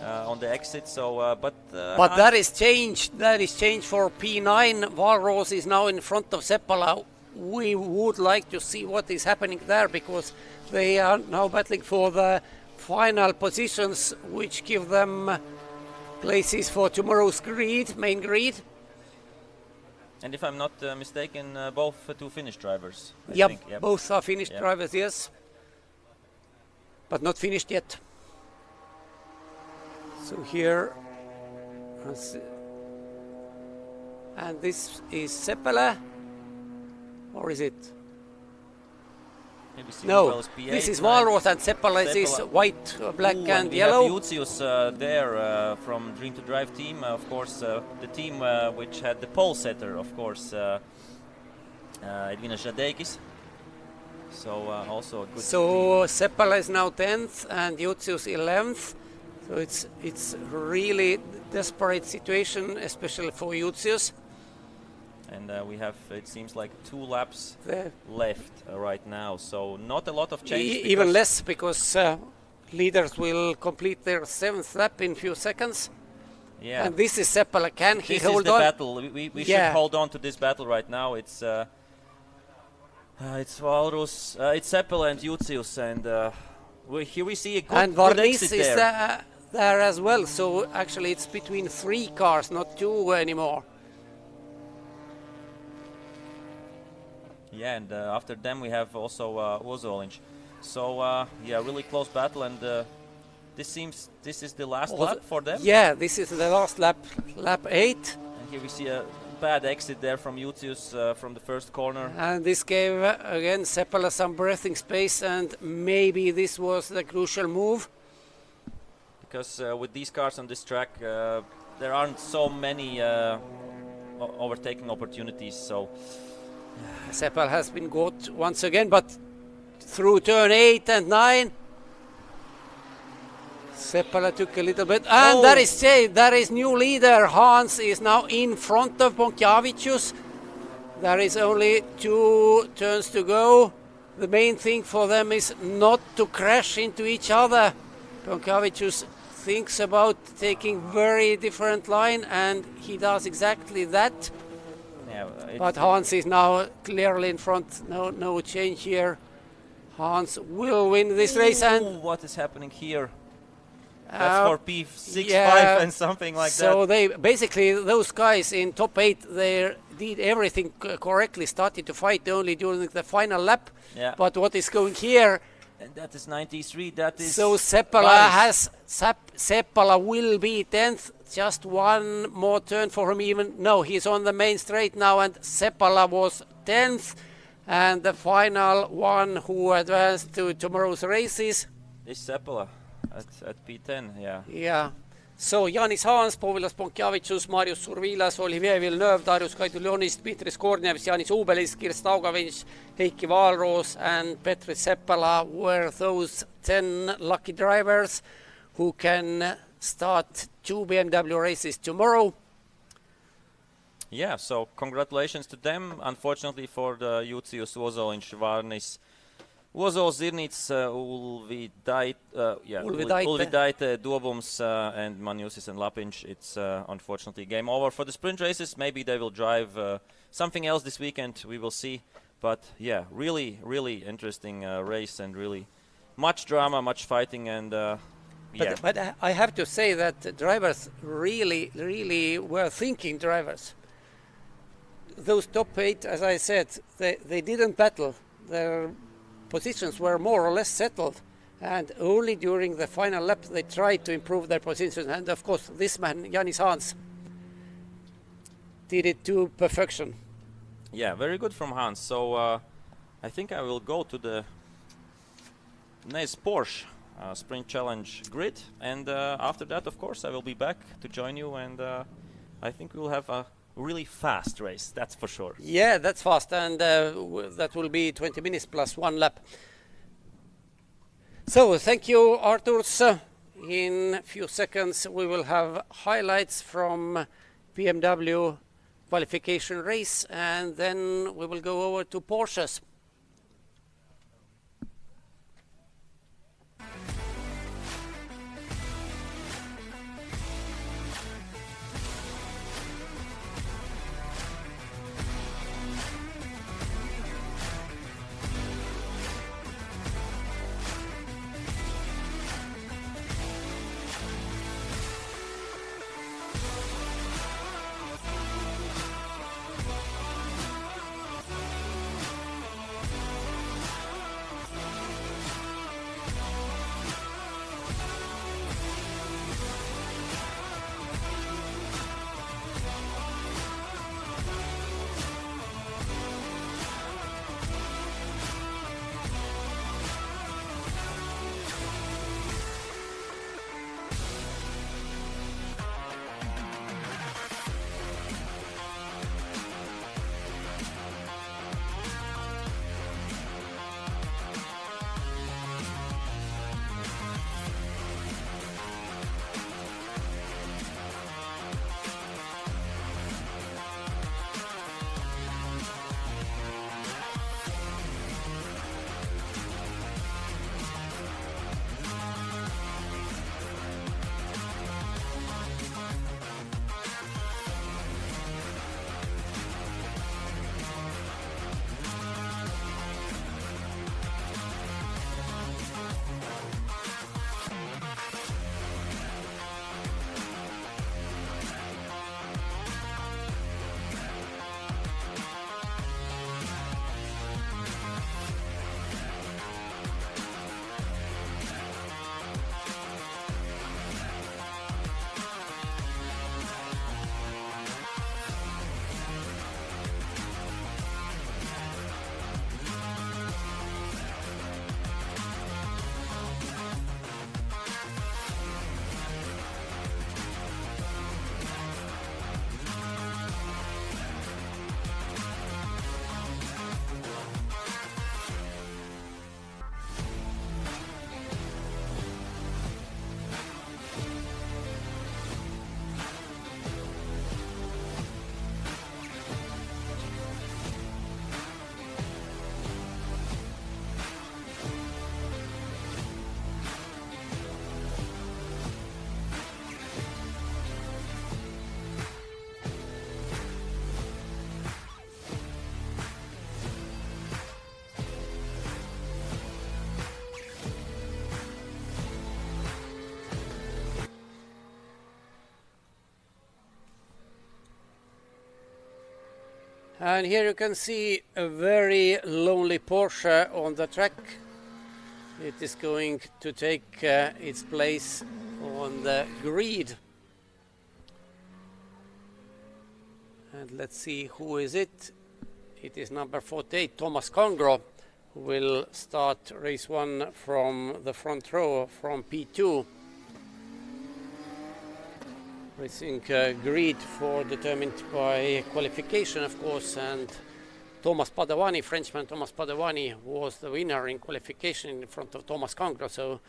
on the exit. So, but that is changed. That is changed for P9. Valros is now in front of Seppala. We would like to see what is happening there, because they are now battling for the final positions, which give them places for tomorrow's main grid. And if I'm not mistaken, both 2 Finnish drivers. I think. Both are Finnish drivers, yes. But not finished yet. So here, and this is Seppala, or is it? No, this is Valros and Seppala is white, black and yellow. We have Jutsius there from Dream to Drive team, of course, the team which had the pole setter, of course, Edvina Žadeikis. So also a good team. Seppala is now 10th and Jutsius 11th. So it's really desperate situation, especially for Jutsius. And we have, it seems like 2 laps left right now, so not a lot of change. Even less, because leaders will complete their 7th lap in few seconds. Yeah. And this is Seppala. Can he hold This is on? the battle. We should hold on to this battle right now. It's Valros, it's Seppala and Jutsius, and here we see a good exit is there as well. So actually, it's between 3 cars, not 2 anymore. Yeah, and after them we have also Ozolinj. So really close battle, and this is the last lap for them. Yeah, this is the last lap, lap 8. And here we see a bad exit there from Jutsius from the first corner. And this gave again Seppala some breathing space, and maybe this was the crucial move. Because with these cars on this track, there aren't so many overtaking opportunities. So. Seppala has been caught once again, but through turn 8 and 9, Seppala took a little bit, and that is new leader. Hans is now in front of Ponkiavicius. There is only 2 turns to go. The main thing for them is not to crash into each other. Ponkiavicius thinks about taking very different line, and he does exactly that. But Hans is now clearly in front. No change here. Hans will win this race. And what is happening here? That's for P6, 5 and something like that. So they basically, those guys in top 8, they did everything correctly, started to fight only during the final lap. Yeah. But what is going here? And that is 93. That is. So Seppala will be 10th. Just 1 more turn for him. He's on the main straight now, and Seppala was 10th. And the final one who advanced to tomorrow's races is Seppala at P10. Yeah. So Janis Hans, Povilas Ponkiavicius, Marius Survilas, Olivier Villeneuve, Darius Guidolionis, Dmitris Kornevs, Janis Ubelis, Kirst Augavinch, Heikki Valros and Petri Seppala were those 10 lucky drivers who can start 2 BMW races tomorrow. Yeah, so congratulations to them. Unfortunately for the Jucius Ozoliņš, Varnis, Ozols, Zirnīts, Ulvidaite, Dobums, and Manjusis and Lapinš. It's unfortunately game over for the sprint races. Maybe they will drive something else this weekend. We will see. But yeah, really, really interesting race and really much drama, much fighting, and yeah. But I have to say that the drivers really were thinking drivers. Those top 8, as I said, they didn't battle. Their positions were more or less settled, and only during the final lap they tried to improve their positions. And of course, this man, Janis Hans, did it to perfection. Yeah, very good from Hans. So I think I will go to the NEZ Porsche Sprint Challenge grid, and after that, of course, I will be back to join you, and I think we will have a really fast race, that's for sure. Yeah, that's fast, and that will be 20 minutes plus 1 lap. So, thank you, Arturs. In a few seconds, we will have highlights from BMW qualification race, and then we will go over to Porsches. And here you can see a very lonely Porsche on the track. It is going to take its place on the grid. And let's see who is it. It is number 48, Thomas Congro, who will start race 1 from the front row from P2. Racing grid for determined by qualification, of course, and Thomas Padovani, Frenchman Thomas Padovani, was the winner in qualification in front of Thomas Congro, so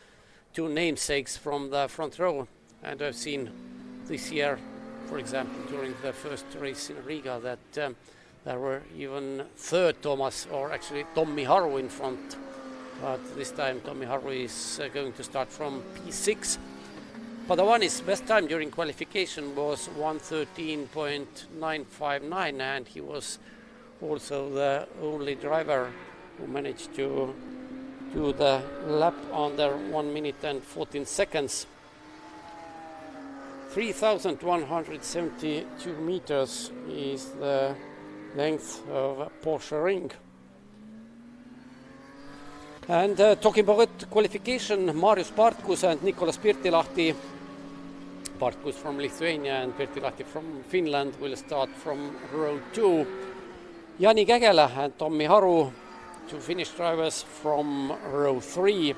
2 namesakes from the front row, and I've seen this year for example, during the first race in Riga, that there were even third Thomas, or actually Tommi Haru in front. But this time Tommi Haru is going to start from P6. Padovani's best time during qualification was 1:13.959, and he was also the only driver who managed to do the lap under 1 minute and 14 seconds. 3,172 meters is the length of Porsche Ring. And talking about qualification, Marius Bartkus and Nicolas Pirtilahti, Bartkus from Lithuania and Pirtilahti from Finland, will start from row 2. Jani Kägelä and Tommi Haru, two Finnish drivers, from row 3.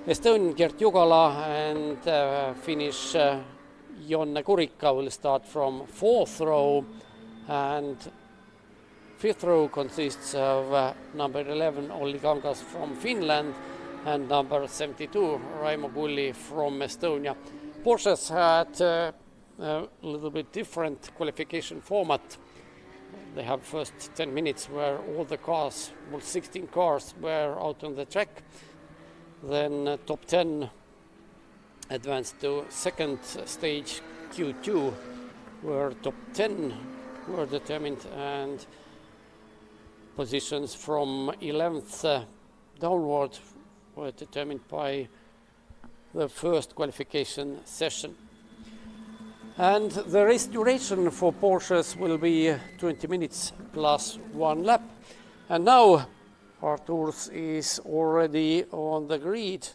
Estonian Gert Jugala and Finnish Jonne Kurikka will start from 4th row, and 5th row consists of number 11 Olli Kangas from Finland and number 72 Raimo Kulli from Estonia. Porsches had a little bit different qualification format. They have first 10 minutes where all the cars, well, 16 cars were out on the track. Then top 10 advanced to second stage Q2, where top 10 were determined, and positions from 11th downward were determined by the first qualification session. And the race duration for Porsches will be 20 minutes plus 1 lap. And now Arturs is already on the grid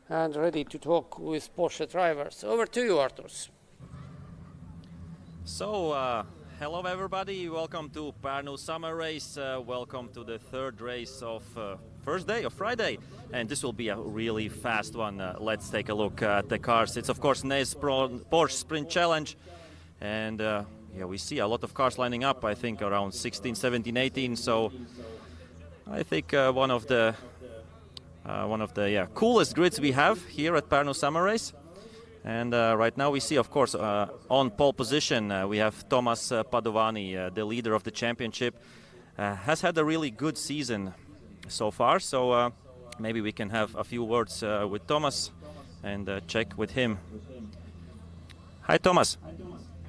and ready to talk with Porsche drivers. Over to you, Arturs. So, hello everybody, welcome to Parnu Summer Race, welcome to the third race of first day of Friday, and this will be a really fast one. Let's take a look at the cars. It's of course NEZ Porsche Sprint Challenge, and yeah, we see a lot of cars lining up, I think around 16, 17, 18, so I think one of the coolest grids we have here at Parnu Summer Race. And right now we see, of course, on pole position we have Thomas Padovani, the leader of the championship. Has had a really good season so far, so maybe we can have a few words with Thomas and check with him. Hi, Thomas.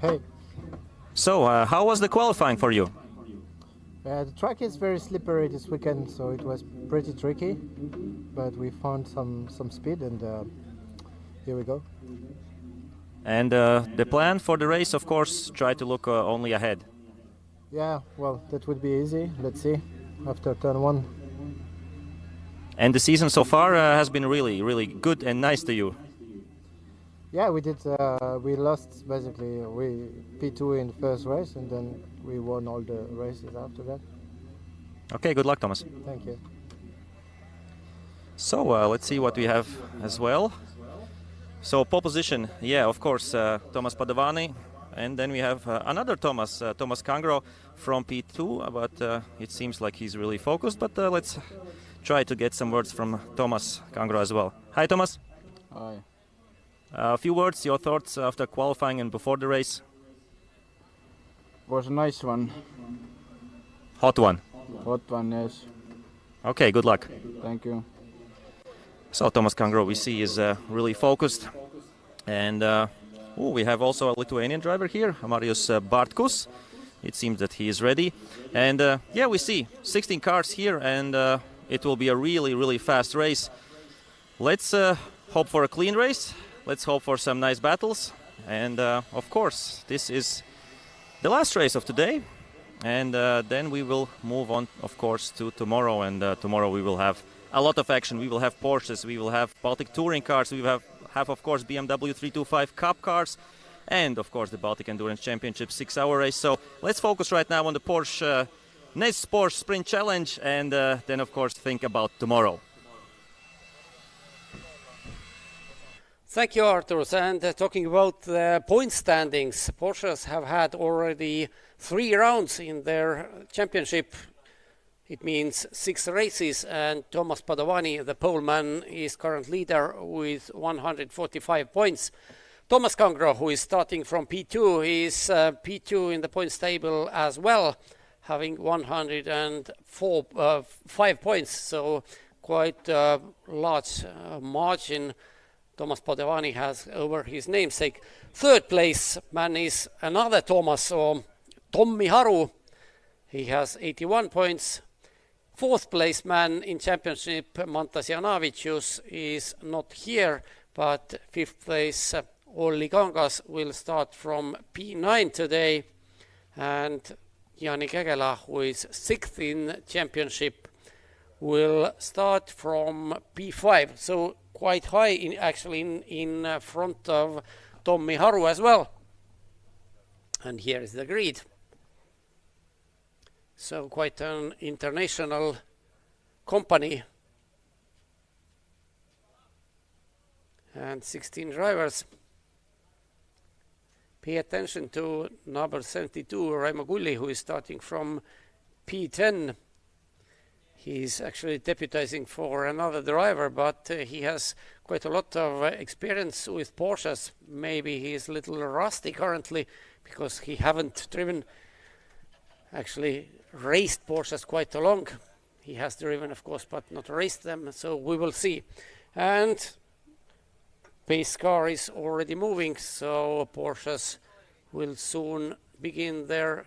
Hey. So, how was the qualifying for you? The track is very slippery this weekend, so it was pretty tricky, but we found some speed, and here we go. And the plan for the race, of course, try to look only ahead. Yeah, well, that would be easy. Let's see, after turn 1. And the season so far has been really, really good and nice to you. Yeah, we did. We lost, basically. We P2 in the first race, and then we won all the races after that. Okay, good luck, Thomas. Thank you. So let's see what we have as well. So pole position, yeah, of course, Thomas Padovani, and then we have another Thomas, Thomas Kangro from P2, but it seems like he's really focused, but let's try to get some words from Thomas Kangro as well. Hi, Thomas. Hi. A few words, your thoughts after qualifying and before the race? Was a nice one. Hot one. Hot one, yes. Okay, good luck. Thank you. So Thomas Kangro, we see, is really focused, and we have also a Lithuanian driver here, Marius Bartkus. It seems that he is ready, and yeah, we see 16 cars here, and it will be a really, really fast race. Let's hope for a clean race. Let's hope for some nice battles, and of course, this is the last race of today, and then we will move on, of course, to tomorrow, and tomorrow we will have a lot of action. We will have Porsches, we will have Baltic Touring Cars, we will have of course BMW325 Cup cars, and of course the Baltic Endurance Championship 6-hour race. So let's focus right now on the Porsche NEZ Porsche Sprint Challenge, and then of course think about tomorrow. Thank you, Arturs. And talking about the point standings, Porsches have had already 3 rounds in their championship. It means 6 races, and Thomas Padovani, the poleman, is current leader with 145 points. Thomas Kangro, who is starting from P2, is P2 in the points table as well, having 105 points, so quite a large margin Thomas Padovani has over his namesake. Third place man is another Thomas, or Tommi Haru. He has 81 points. Fourth place man in championship, Mantas Janavicius, is not here, but fifth place Olli Kangas will start from P9 today, and Jani Kekela, who is sixth in championship, will start from P5. So quite high in front of Tommi Haru as well. And here is the grid. So quite an international company. And 16 drivers. Pay attention to number 72, Raimo Kulli, who is starting from P10. He's actually deputizing for another driver, but he has quite a lot of experience with Porsches. Maybe he is a little rusty currently because he haven't actually raced Porsches quite long. He has driven, of course, but not raced them, so we will see. And pace car is already moving, so Porsches will soon begin their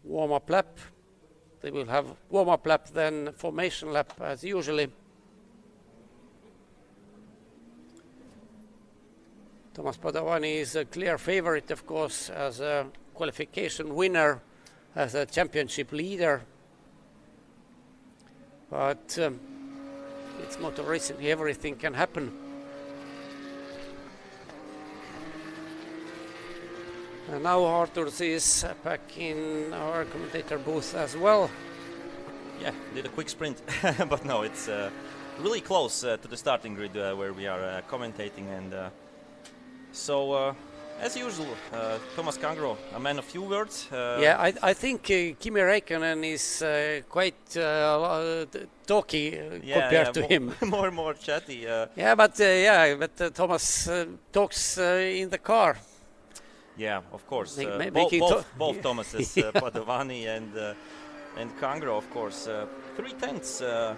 warm-up lap. They will have warm-up lap, then formation lap as usually. Thomas Padovani is a clear favorite, of course, as a qualification winner, as a championship leader. But it's motor racing, everything can happen. And now Arthur is back in our commentator booth as well. Yeah, did a quick sprint, but no, it's really close to the starting grid where we are commentating. And so, as usual, Thomas Kangro, a man of few words. Yeah, I think Kimi Räikkönen is quite talky compared to him. More and more chatty. Yeah, but Thomas talks in the car. Yeah, of course. Both Thomases, yeah. Padovani and Kangro, of course. 3/10,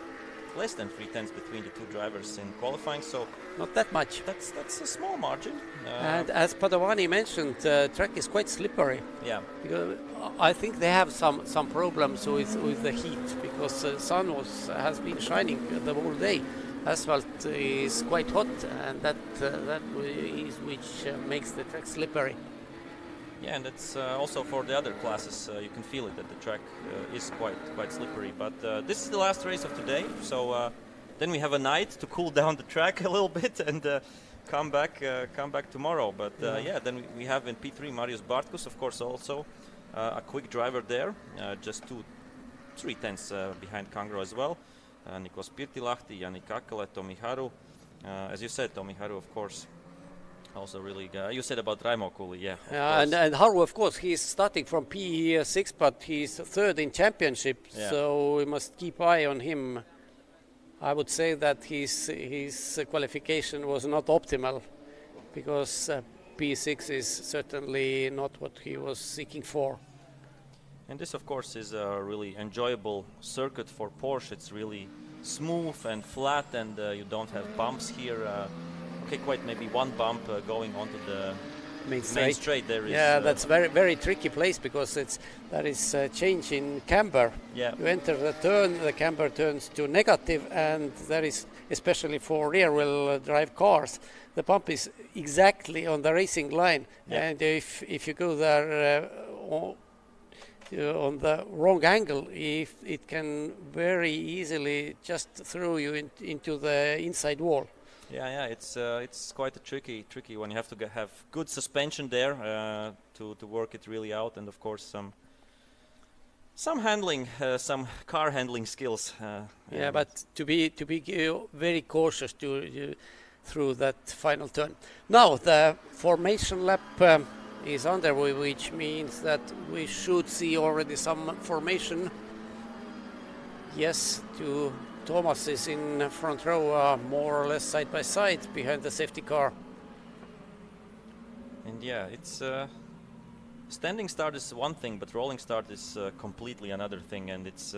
less than 3/10 between the two drivers in qualifying, so not that much. That's a small margin. And as Padovani mentioned, the track is quite slippery. Yeah. Because I think they have some problems with the heat, because the sun has been shining the whole day. Asphalt is quite hot, and that is which makes the track slippery. Yeah, and it's also for the other classes. You can feel it that the track is quite slippery. But this is the last race of today, so then we have a night to cool down the track a little bit and come back tomorrow. But yeah, then we have in P3 Marius Bartkus, of course, also a quick driver there, just 3/10 behind Kangro as well. Nikos Pirtilahti, Jani Kekela, Tommi Haru. As you said, Tommi Haru, of course. Also really, you said about Raimo Kulli, yeah. And Haru, of course, he's starting from P6, but he's third in championship, so we must keep eye on him. I would say that his qualification was not optimal, because P6 is certainly not what he was seeking for. And this, of course, is a really enjoyable circuit for Porsche. It's really smooth and flat, and you don't have bumps here. Okay, quite maybe one bump going onto the main straight. There is. Yeah, that's very tricky place, because there is a change in camber. Yeah. You enter the turn, the camber turns to negative, and that is especially for rear-wheel drive cars. The bump is exactly on the racing line, and if you go there on the wrong angle, it can very easily just throw you into the inside wall. Yeah, it's quite a tricky one. You have to have good suspension there to work it really out, and of course some handling, some car handling skills. Yeah, but to be very cautious through that final turn. Now the formation lap is underway, which means that we should see already some formation. Yes, Thomas is in front row, more or less side by side behind the safety car. And yeah, it's standing start is one thing, but rolling start is completely another thing, and it's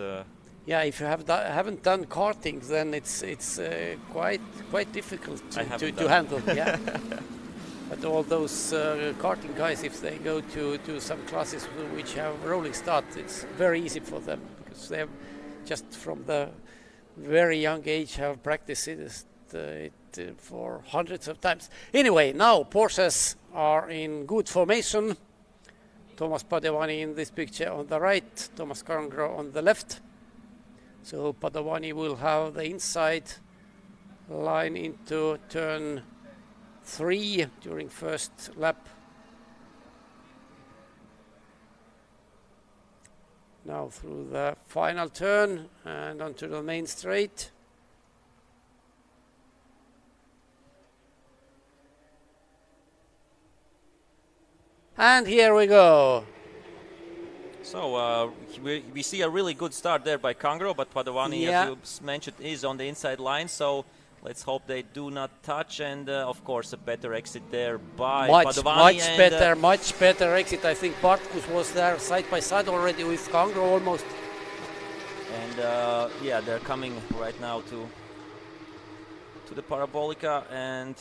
yeah, if you haven't done karting, then it's quite difficult to handle. Yeah. But all those karting guys, if they go to some classes which have rolling start, it's very easy for them because they have just from the very young age have practiced it for hundreds of times. Anyway, now Porsches are in good formation. Thomas Padovani in this picture on the right, Thomas Kangro on the left. So Padovani will have the inside line into turn 3 during first lap. Now through the final turn and onto the main straight. And here we go. So we see a really good start there by Kangro, but Padovani, as you mentioned, is on the inside line. So let's hope they do not touch, and of course a better exit there by Padovani. Much better exit. I think Bartkus was there side by side already with Kangro almost. And yeah, they're coming right now to the Parabolica, and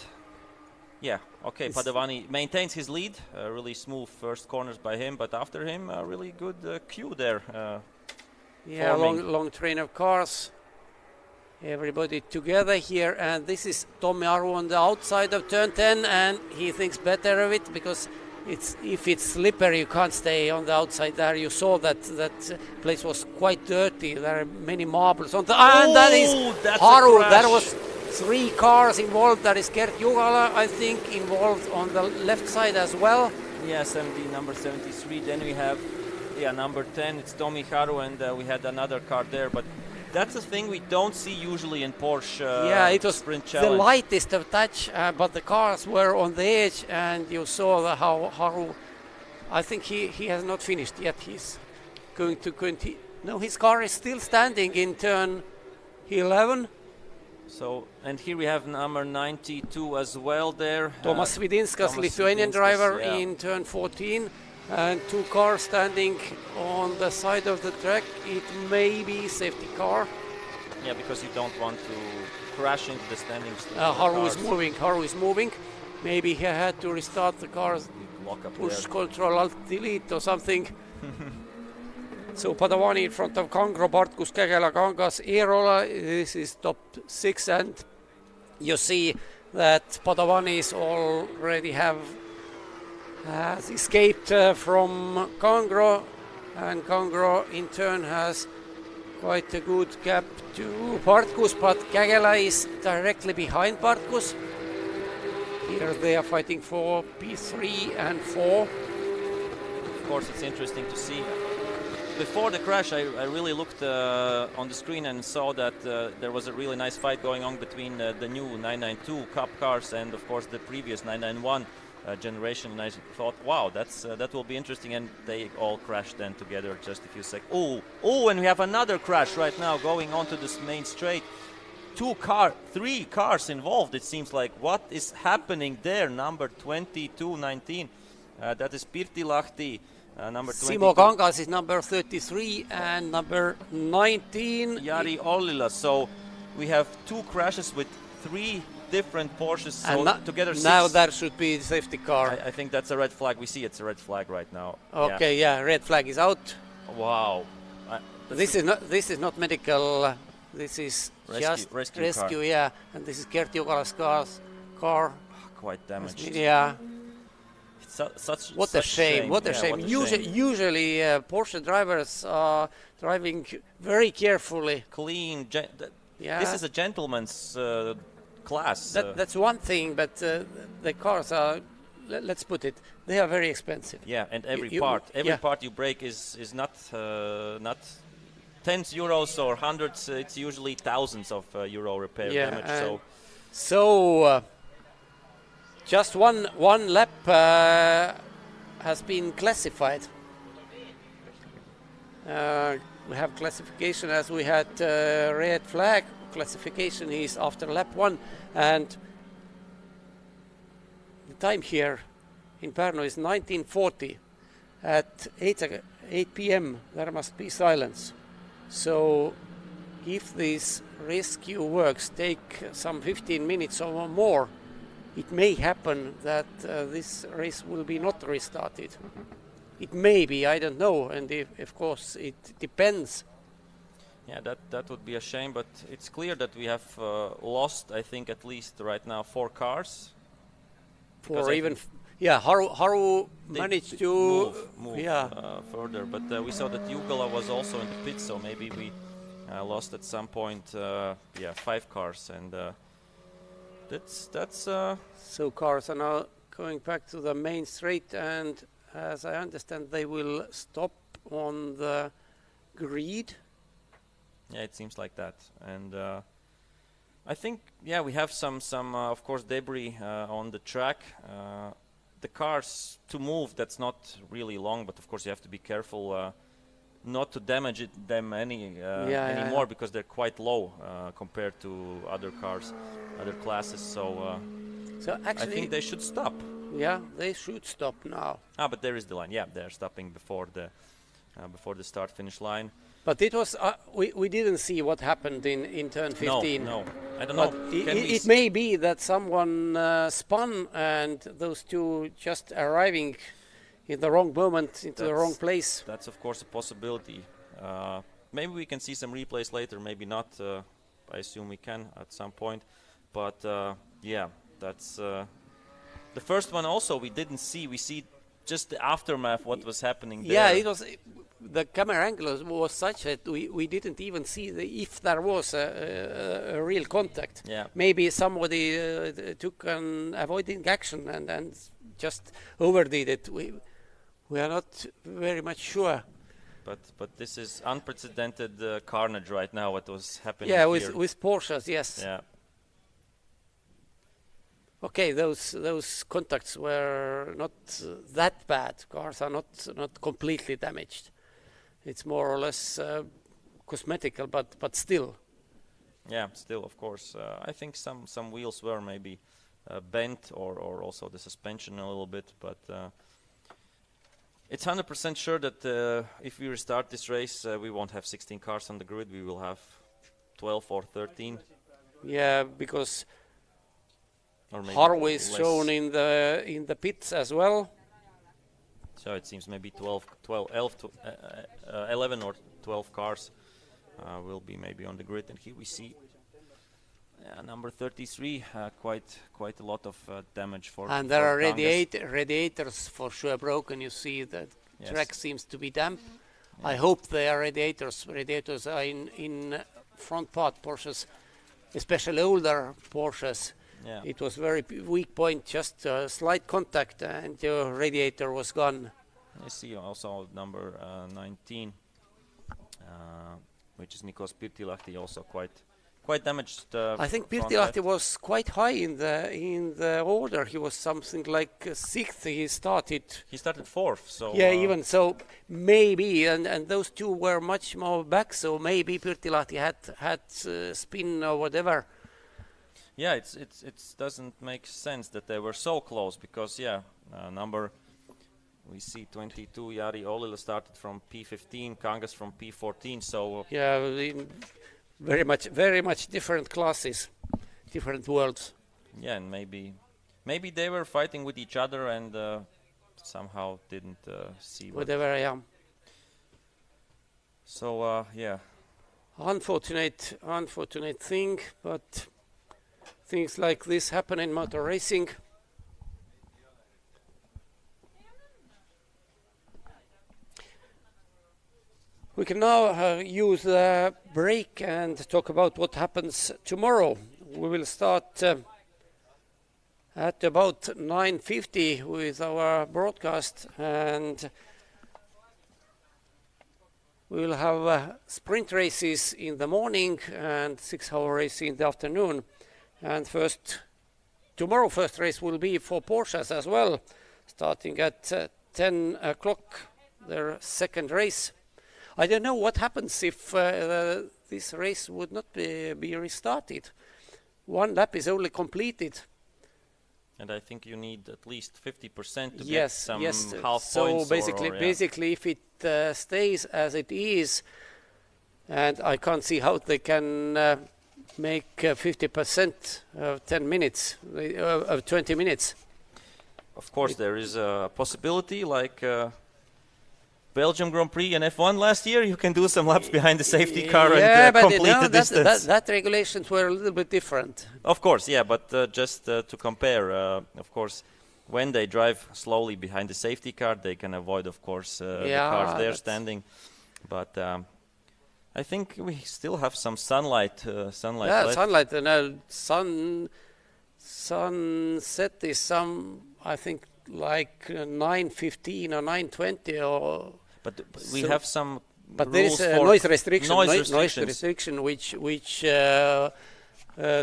yeah, okay, Padovani maintains his lead. Really smooth first corners by him, but after him, a really good queue there. Yeah, long train of cars. Everybody together here, and this is Tommi Aru on the outside of turn 10, and he thinks better of it because if it's slippery, you can't stay on the outside there. You saw that place was quite dirty. There are many marbles on the, and that is Aru. There was 3 cars involved. That is Gert Jugala, I think, involved on the left side as well. Yeah, number 73. Then we have number 10. It's Tommi Aru, and we had another car there, but that's a thing we don't see usually in Porsche it was Sprint Challenge. The lightest of touch, but the cars were on the edge, and you saw how Haru, I think he has not finished yet. He's going to continue. No, his car is still standing in turn 11. So, and here we have number 92 as well there. Tomas Svidinskas, Lithuanian driver, in turn 14. And 2 cars standing on the side of the track. It may be safety car. Yeah, because you don't want to crash into the standings. Haru is moving. Maybe he had to restart the cars. Push Ctrl Alt Delete or something. So Padovani in front of Kangro, Bartkus, Kägela, Kangas, Eerola. This is top 6, and you see that Padovani is already has escaped from Kangro, and Kangro in turn has quite a good gap to Bartkus, but Kägela is directly behind Bartkus. Here they are fighting for P3 and 4. Of course, it's interesting to see. Before the crash, I really looked on the screen and saw that there was a really nice fight going on between the new 992 Cup cars and, of course, the previous 991 generation, and I thought, wow, that will be interesting, and they all crashed then together just a few seconds. Oh, and we have another crash right now going onto this main straight. 3 cars involved, it seems like. What is happening there? Number 2219, that is Pirtilahti. Number 22. Simo Kangas is number 33, and number 19 Jari Ollila. So we have 2 crashes with 3 different Porsches, so together 6. Now there should be a safety car. I think that's a red flag. We see it's a red flag right now. Okay, yeah, red flag is out. Wow. This is not medical. This is just rescue. Yeah, and this is Gert Jugala's car. Quite damaged. Yeah. What a shame. What a shame. Usually Porsche drivers are driving very carefully. Clean. This is a gentleman's class. That's one thing, but the cars are, let's put it, they are very expensive. Yeah, and every part you break is not tens euros or hundreds. It's usually thousands of euro repair damage. So just one lap has been classified. We have classification as we had red flag. Classification is after lap 1, and the time here in Pärnu is 1940. At 8 p.m. there must be silence. So if these rescue works take some 15 minutes or more, it may happen that this race will be not restarted. It may be, I don't know, and of course it depends. Yeah, that would be a shame, but it's clear that we have lost, I think, at least right now 4 cars. For even, Haru managed to move further, but we saw that Jugala was also in the pit, so maybe we lost at some point 5 cars, and that's so cars are now going back to the main straight, and as I understand they will stop on the grid. Yeah, it seems like that, and I think we have some of course debris on the track. The cars to move, that's not really long, but of course you have to be careful not to damage them anymore, because they're quite low compared to other cars, other classes. So actually, I think they should stop. Yeah, they should stop now. But there is the line. Yeah, they're stopping before the start-finish line. But it was we didn't see what happened in turn 15. No, I don't but know. It may be that someone spun and those two just arriving in the wrong moment into the wrong place. That's of course a possibility. Maybe we can see some replays later. Maybe not. I assume we can at some point. But that's the first one. Also, we didn't see. We see just the aftermath. What was happening there? Yeah, it was. The camera angle was such that we didn't even see if there was a real contact. Yeah. Maybe somebody took an avoiding action and just overdid it. We are not very much sure. But this is unprecedented carnage right now. What was happening? Yeah, here. with Porsches, yes. Yeah. Okay, those contacts were not that bad. Cars are not completely damaged. It's more or less cosmetical, but still. Yeah, still, of course. I think some wheels were maybe bent, or also the suspension a little bit, but it's 100% sure that if we restart this race, we won't have 16 cars on the grid. We will have 12 or 13. Yeah, because Haru is shown in the pits as well. So it seems maybe 11 or 12 cars will be maybe on the grid, and here we see number 33, quite a lot of damage for. And there are radiators for sure broken. You see that track seems to be damp. Yeah. I hope they are radiators. Radiators are in front part Porsches, especially older Porsches. Yeah. It was very weak point, just a slight contact, and your radiator was gone. I see also number 19, which is Mikos Pirtilahti, also quite damaged. I think Pirtilahti was quite high in the order. He was something like sixth. He started fourth. So yeah, even so, maybe, and those two were much more back. So maybe Pirtilahti had spin or whatever. Yeah, it doesn't make sense that they were so close, because we see 22 Jari Ollila started from P15, Kangas from P14. So yeah, very much different classes, different worlds. Yeah, and maybe they were fighting with each other and somehow didn't see whatever. Yeah. So yeah. Unfortunate thing, but things like this happen in motor racing. We can now use the break and talk about what happens tomorrow. We will start at about 9:50 with our broadcast, and we will have sprint races in the morning and 6-hour race in the afternoon. And tomorrow first race will be for Porsches as well, starting at 10 o'clock, their second race. I don't know what happens if this race would not be restarted. One lap is only completed. And I think you need at least 50% to get Yes, some yes. half So points. basically, if it stays as it is, and I can't see how they can make 50% of 10 minutes, of 20 minutes. Of course, there is a possibility, like Belgium Grand Prix and F1 last year. You can do some laps behind the safety car and complete the distance. That regulations were a little bit different. Of course, yeah, but just to compare, of course, when they drive slowly behind the safety car, they can avoid, of course, the cars there standing. But I think we still have some sunlight. Yeah, left. sunlight. And sunset is I think, like 9:15 or 9:20 or. But we have some. But there is a noise restriction. Noise restriction, which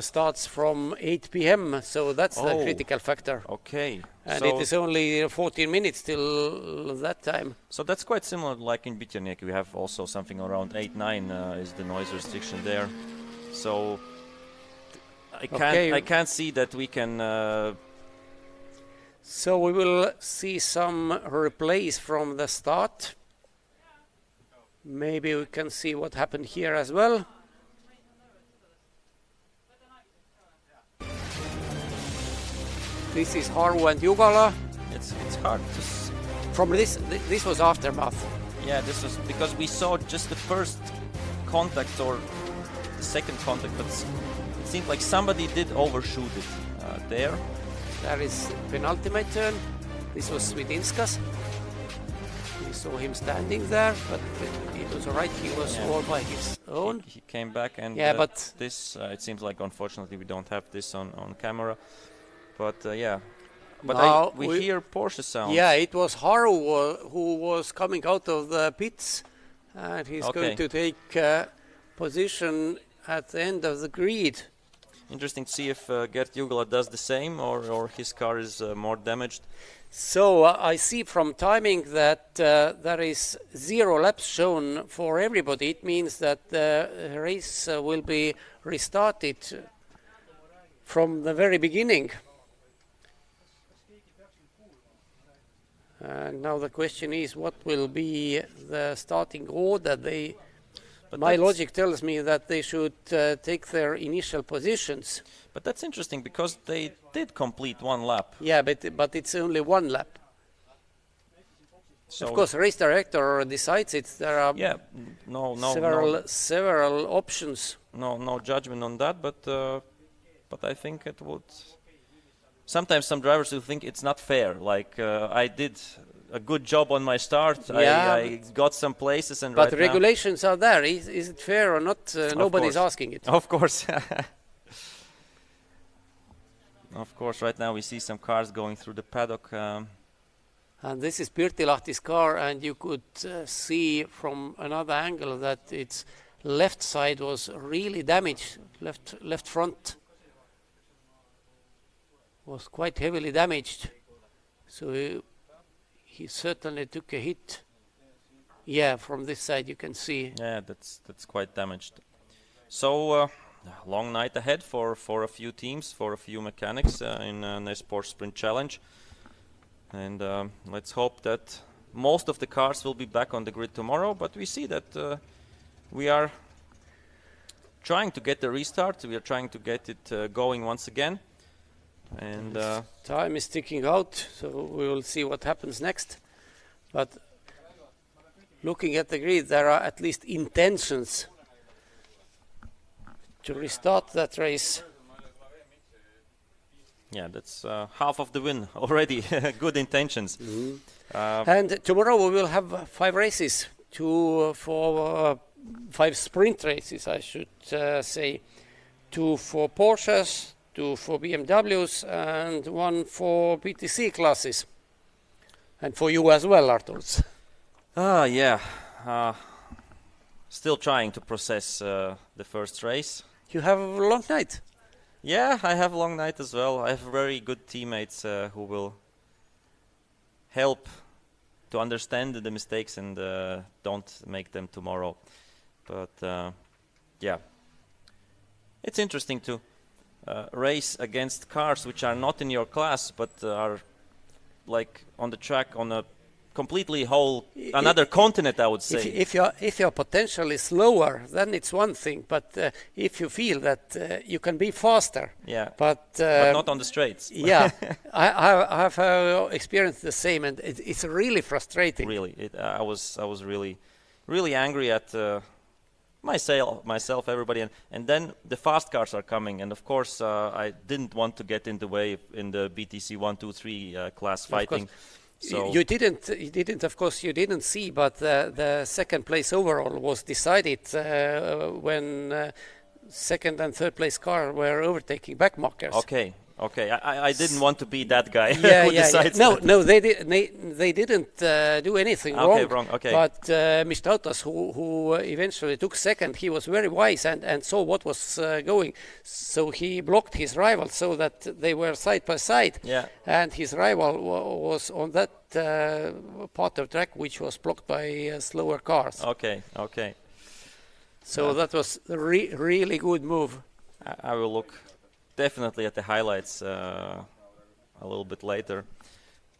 starts from 8 p.m. So that's the critical factor. Okay. And it is only 14 minutes till that time. So that's quite similar, like in Biturnieki. We have also something around 8-9 is the noise restriction there. So I can't see that we can. So we will see some replays from the start. Maybe we can see what happened here as well. This is Haru and Jugala. It's hard to. From this was aftermath. Yeah, this was because we saw just the first contact or the second contact, but it seemed like somebody did overshoot it there. There is penultimate turn. This was Swidinskas. We saw him standing there, but it was alright. He was all by his own. He came back, and but this it seems like unfortunately we don't have this on camera. But yeah, but we hear Porsche sounds. Yeah, it was Haru who was coming out of the pits, and he's going to take position at the end of the grid. Interesting to see if Gert Jugala does the same, or his car is more damaged. So I see from timing that there is 0 laps shown for everybody. It means that the race will be restarted from the very beginning. And now the question is, what will be the starting order? My logic tells me that they should take their initial positions. But that's interesting because they did complete 1 lap. Yeah, but it's only 1 lap. So of course, race director decides it. There are several options. No judgment on that, but I think it would. Sometimes some drivers will think it's not fair. Like I did a good job on my start. I got some places, and but regulations are there. Is it fair or not? Nobody's asking it. Of course. Of course. Right now we see some cars going through the paddock. And this is Pirtilahti's car, and you could see from another angle that its left side was really damaged. Left front was quite heavily damaged, so he certainly took a hit. Yeah, from this side you can see. Yeah, that's quite damaged. So long night ahead for a few teams, for a few mechanics in NEZ Porsche Sprint Challenge, and let's hope that most of the cars will be back on the grid tomorrow. But we see that we are trying to get the restart. We are trying to get it going once again. And time is ticking out, so we will see what happens next. But looking at the grid, there are at least intentions to restart that race. Yeah, that's half of the win already. Good intentions. And tomorrow we will have 5 races, 2 for 5 sprint races, I should say. 2 for Porsches, 2 for BMWs, and 1 for BaTCC classes. And for you as well, Arturs. Yeah. Still trying to process the first race. You have a long night. Yeah, I have a long night as well. I have very good teammates who will help to understand the mistakes and don't make them tomorrow. But yeah, it's interesting to race against cars which are not in your class but are like on the track on a completely another continent, I would say. If your potential is lower, then it's one thing. But if you feel that you can be faster, but not on the straights. Yeah, I have experienced the same, and it's really frustrating. Really, I was really angry at myself, everybody, and then the fast cars are coming, and of course I didn't want to get in the way in the BTC 1, 2, 3 class fighting. So you didn't, of course, you didn't see, but the second place overall was decided when second and third place car were overtaking backmarkers. Okay. I didn't want to be that guy who decides. No, they didn't do anything wrong. Okay. But Mr. Autos, who eventually took second, he was very wise and saw what was going. So he blocked his rival so that they were side by side. Yeah. And his rival was on that part of track which was blocked by slower cars. Okay. So that was a really good move. I will look definitely at the highlights a little bit later,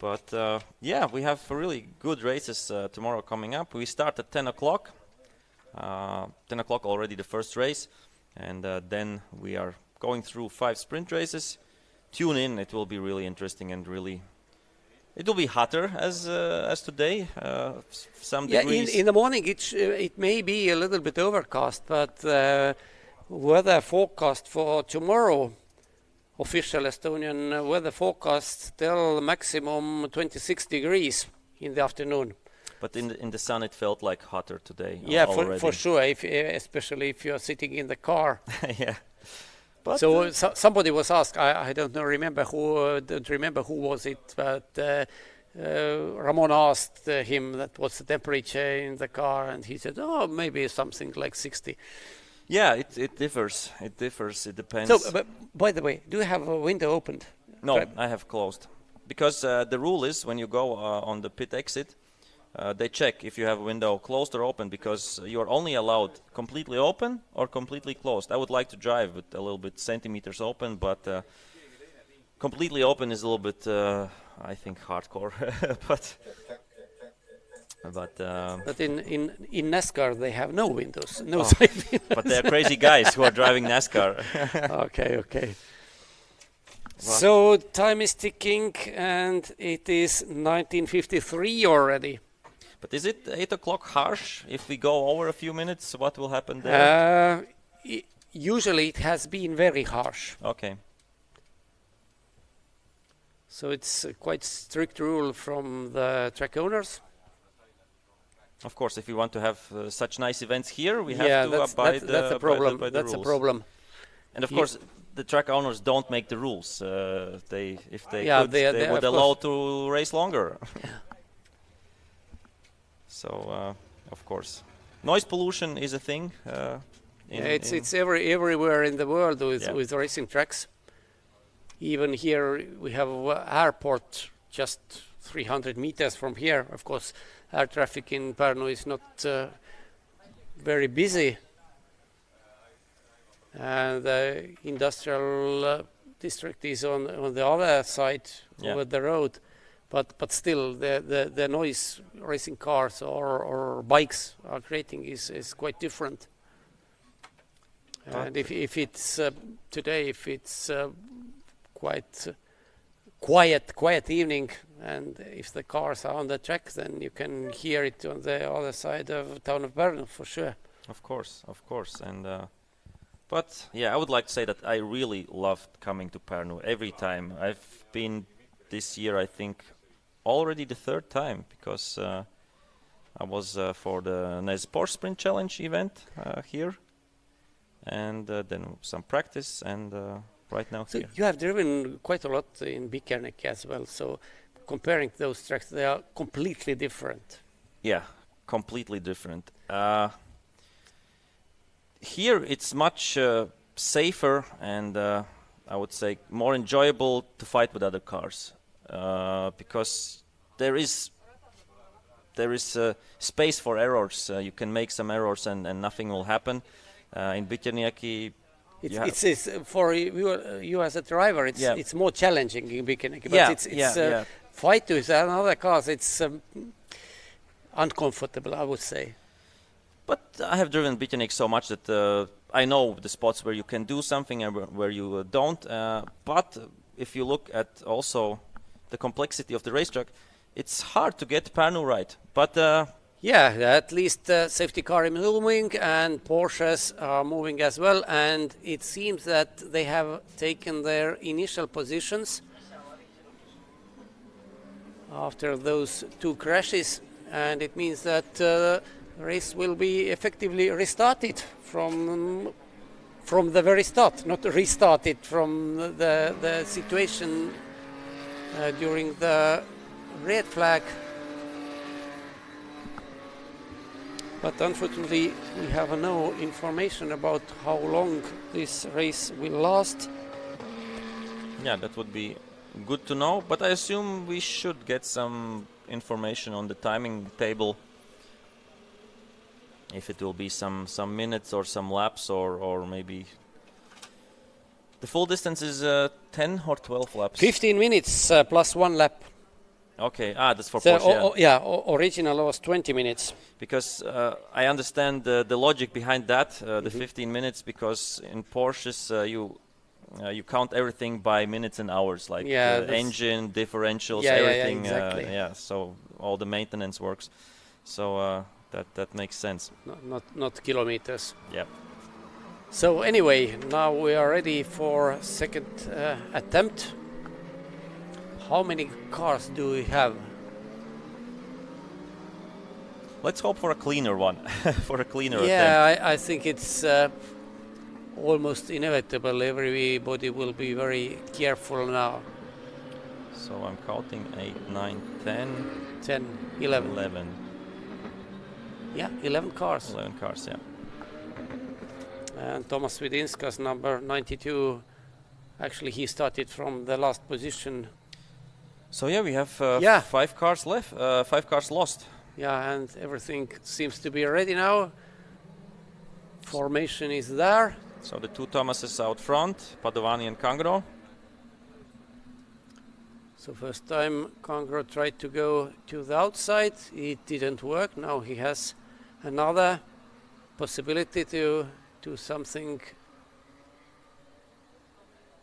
but we have really good races tomorrow coming up. We start at 10 o'clock 10 o'clock already the first race, and then we are going through 5 sprint races. Tune in, it will be really interesting, and really it will be hotter as today, some degrees. In the morning it may be a little bit overcast, but weather forecast for tomorrow, official Estonian weather forecast, tell maximum 26 degrees in the afternoon. But in the sun it felt like hotter today. Yeah, for sure, especially if you're sitting in the car. Yeah. But so somebody was asked, I don't remember who was it, but Ramon asked him that what's the temperature in the car, and he said, maybe something like 60. Yeah, it differs. It depends. So, but by the way, do you have a window opened? No, I have closed. Because the rule is when you go on the pit exit, they check if you have a window closed or open, because you are only allowed completely open or completely closed. I would like to drive with a little bit centimeters open, but completely open is a little bit, I think, hardcore. But in NASCAR they have no windows, no side windows. But they're crazy guys who are driving NASCAR. Okay. So time is ticking, and it is 1953 already. But is it 8 o'clock harsh? If we go over a few minutes, what will happen there? Usually it has been very harsh. Okay. So it's a quite strict rule from the track owners. Of course, if we want to have such nice events here, we have to abide by the rules. That's a problem. And of course, the track owners don't make the rules. They would allow to race longer. So, of course, noise pollution is a thing. It's everywhere in the world with racing tracks. Even here, we have an airport just 300 meters from here. Of course, air traffic in Parnu is not very busy. And the industrial district is on the other side over the road. But still, the noise racing cars or bikes are creating is quite different. And if it's today, if it's quite quiet evening, and if the cars are on the track, then you can hear it on the other side of the town of Parnu for sure. Of course, and but yeah, I would like to say that I really loved coming to Parnu every time. I've been this year, I think, already the 3rd time, because I was for the NEZ Porsche Sprint Challenge event here, and then some practice, and right now so here. You have driven quite a lot in Bikernik as well, so comparing those tracks, they are completely different. Yeah, completely different. Here it's much safer and I would say more enjoyable to fight with other cars, because there is space for errors. You can make some errors and nothing will happen. In Bikerniaki, It's for you as a driver. It's more challenging in beginning, but it's fight with another cars. It's uncomfortable, I would say. But I have driven BaTCC so much that I know the spots where you can do something and where you don't. But if you look at also the complexity of the racetrack, it's hard to get Parnu right. But yeah, at least safety car is moving and Porsches are moving as well. And it seems that they have taken their initial positions after those two crashes. And it means that the race will be effectively restarted from the very start, not restarted from the situation during the red flag. But unfortunately, we have no information about how long this race will last. Yeah, that would be good to know. But I assume we should get some information on the timing table. If it will be some minutes or some laps or maybe... The full distance is 10 or 12 laps? 15 minutes plus 1 lap. Okay, that's for Porsche. Original was 20 minutes. Because I understand the logic behind that, the 15 minutes, because in Porsches you count everything by minutes and hours, like engine, differentials, everything. Exactly. So all the maintenance works. So that makes sense. Not kilometers. Yeah. So anyway, now we are ready for second attempt. How many cars do we have? Let's hope for a cleaner one, for a cleaner attempt. Yeah, I think it's almost inevitable. Everybody will be very careful now. So I'm counting 8, 9, 10, 11. Yeah, 11 cars. 11 cars, yeah. And Thomas Svidinska's number 92, actually he started from the last position. So yeah, we have 5 cars left, 5 cars lost. Yeah, and everything seems to be ready now. Formation is there. So the two Thomases out front, Padovani and Kangro. So first time Kangro tried to go to the outside, it didn't work. Now he has another possibility to do something.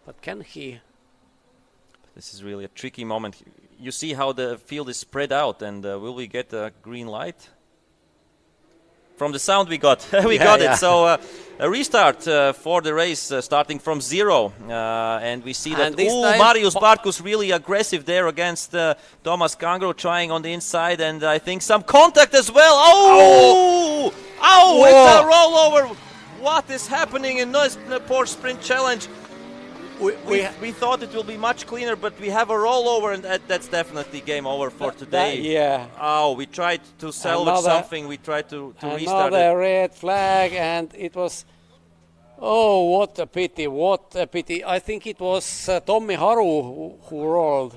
But can he? This is really a tricky moment. You see how the field is spread out, and will we get a green light? From the sound we got, got it. So a restart for the race, starting from 0, and we see that Marius Bartkus really aggressive there against Thomas Kangro, trying on the inside, and I think some contact as well. Oh! It's a rollover. What is happening in NEZ Porsche Sprint Challenge? We thought it will be much cleaner, but we have a rollover, and that's definitely game over for today. We tried to salvage something. We tried to restart it. Another red flag, and it was... Oh, what a pity, what a pity. I think it was Tommi Haru who rolled.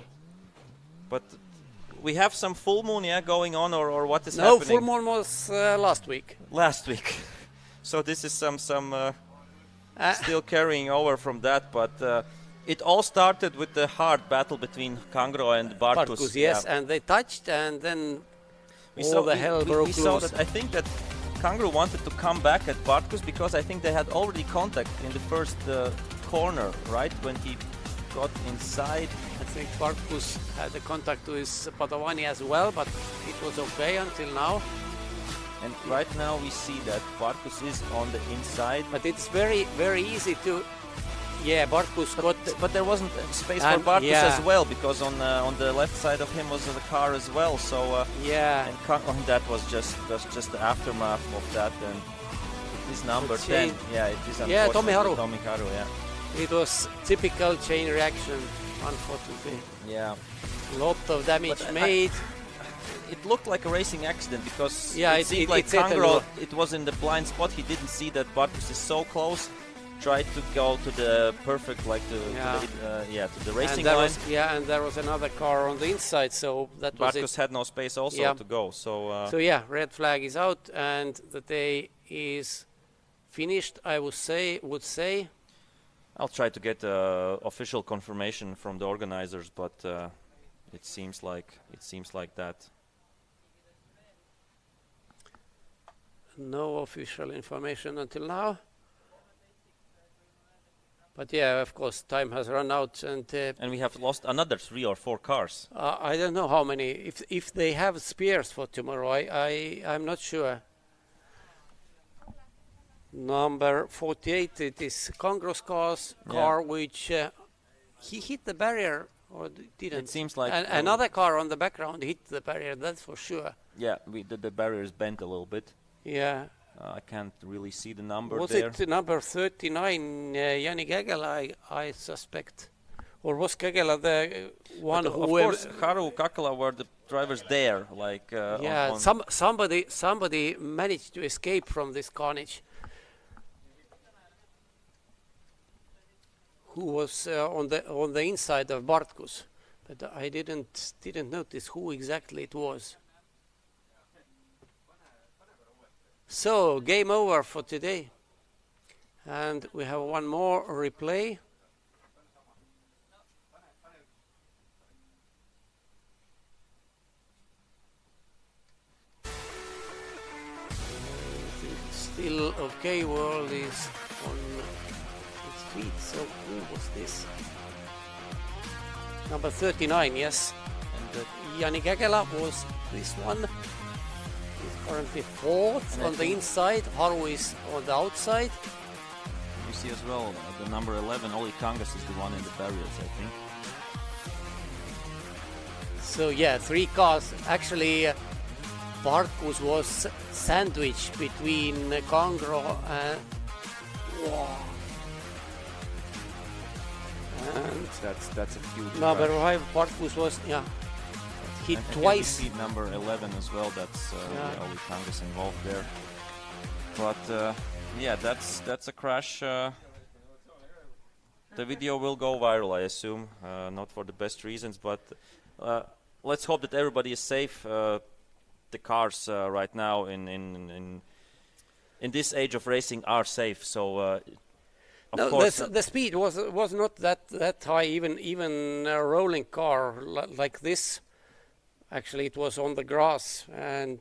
But we have some full moon, going on, or what is happening? No, full moon was last week. Last week. So this is some still carrying over from that, but it all started with the hard battle between Kangro and Bartkus. Yes, and they touched, and then all the hell broke loose. I think that Kangro wanted to come back at Bartkus because I think they had already contact in the first corner, right, when he got inside. I think Bartkus had the contact with Padovani as well, but it was okay until now. And right now we see that Bartkus is on the inside. But it's very, very easy to... Yeah, Bartkus got... But there wasn't space for Bartkus as well, because on the left side of him was the car as well. So and that was just the aftermath of that. And it is number 10. Yeah, it is unfortunately Tommi Haru. Tommi Haru, It was typical chain reaction, unfortunately. Yeah. A lot of damage made. It looked like a racing accident because it seemed like Kangro, it was in the blind spot. He didn't see that Bartkus is so close. Tried to go to the perfect, to the racing line. And there was another car on the inside, so that was it. Bartkus had no space also to go. So red flag is out, and the day is finished. I would say. I'll try to get official confirmation from the organizers, but it seems like that. No official information until now. But yeah, of course, time has run out, and we have lost another 3 or 4 cars. I don't know how many. If they have spares for tomorrow, I'm not sure. Number 48, it is Congro's car, which he hit the barrier or didn't. It seems like another car on the background hit the barrier. That's for sure. Yeah, the barrier is bent a little bit. Yeah. I can't really see the number was there. Was it number 39, Jani Kägela, I suspect? Or was Kägela the one but who... Of course, Haru, Kakala were the drivers there. Like, yeah, somebody managed to escape from this carnage. Who was on the inside of Bartkus. But I didn't notice who exactly it was. So, game over for today. And we have one more replay. Still okay, world is on its feet. So, who was this? Number 39, yes. And Jani Kägela was this one. Currently 4th on the inside, Haru is on the outside. You see as well, the number 11, Oli Kangas is the one in the barriers, I think. So yeah, 3 cars. Actually, Bartkus was sandwiched between Kangro and... Wow. And that's a huge number crash. 5, Bartkus was, yeah. Hit and twice. You see number 11 as well. That's Oli Kangas involved there. But yeah, that's a crash. The video will go viral, I assume. Not for the best reasons, but let's hope that everybody is safe. The cars right now in this age of racing are safe. So. No, the speed was not that high. Even a rolling car like this. Actually, it was on the grass, and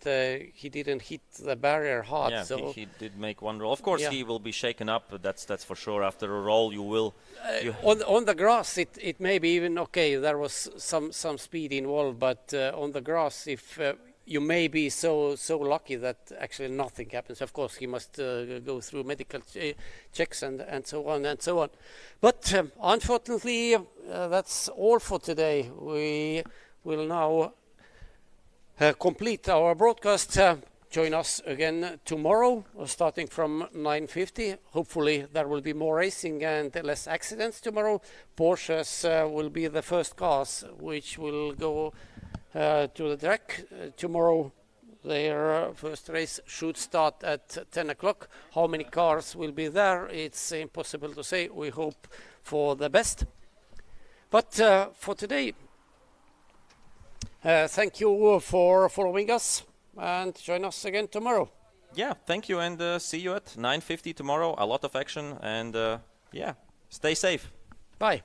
he didn't hit the barrier hard. Yeah, so he did make one roll. Of course, yeah. He will be shaken up. That's for sure. After a roll, you will. On the grass, it may be even okay. There was some speed involved, but on the grass, if you may be so lucky that actually nothing happens. Of course, he must go through medical checks and so on and so on. But unfortunately, that's all for today. We will now complete our broadcast. Join us again tomorrow, starting from 9:50. Hopefully there will be more racing and less accidents tomorrow. Porsches will be the first cars which will go to the track tomorrow. Their first race should start at 10 o'clock. How many cars will be there? It's impossible to say. We hope for the best. But for today, thank you for following us, and join us again tomorrow. Yeah, thank you, and see you at 9:50 tomorrow. A lot of action, and yeah, stay safe. Bye.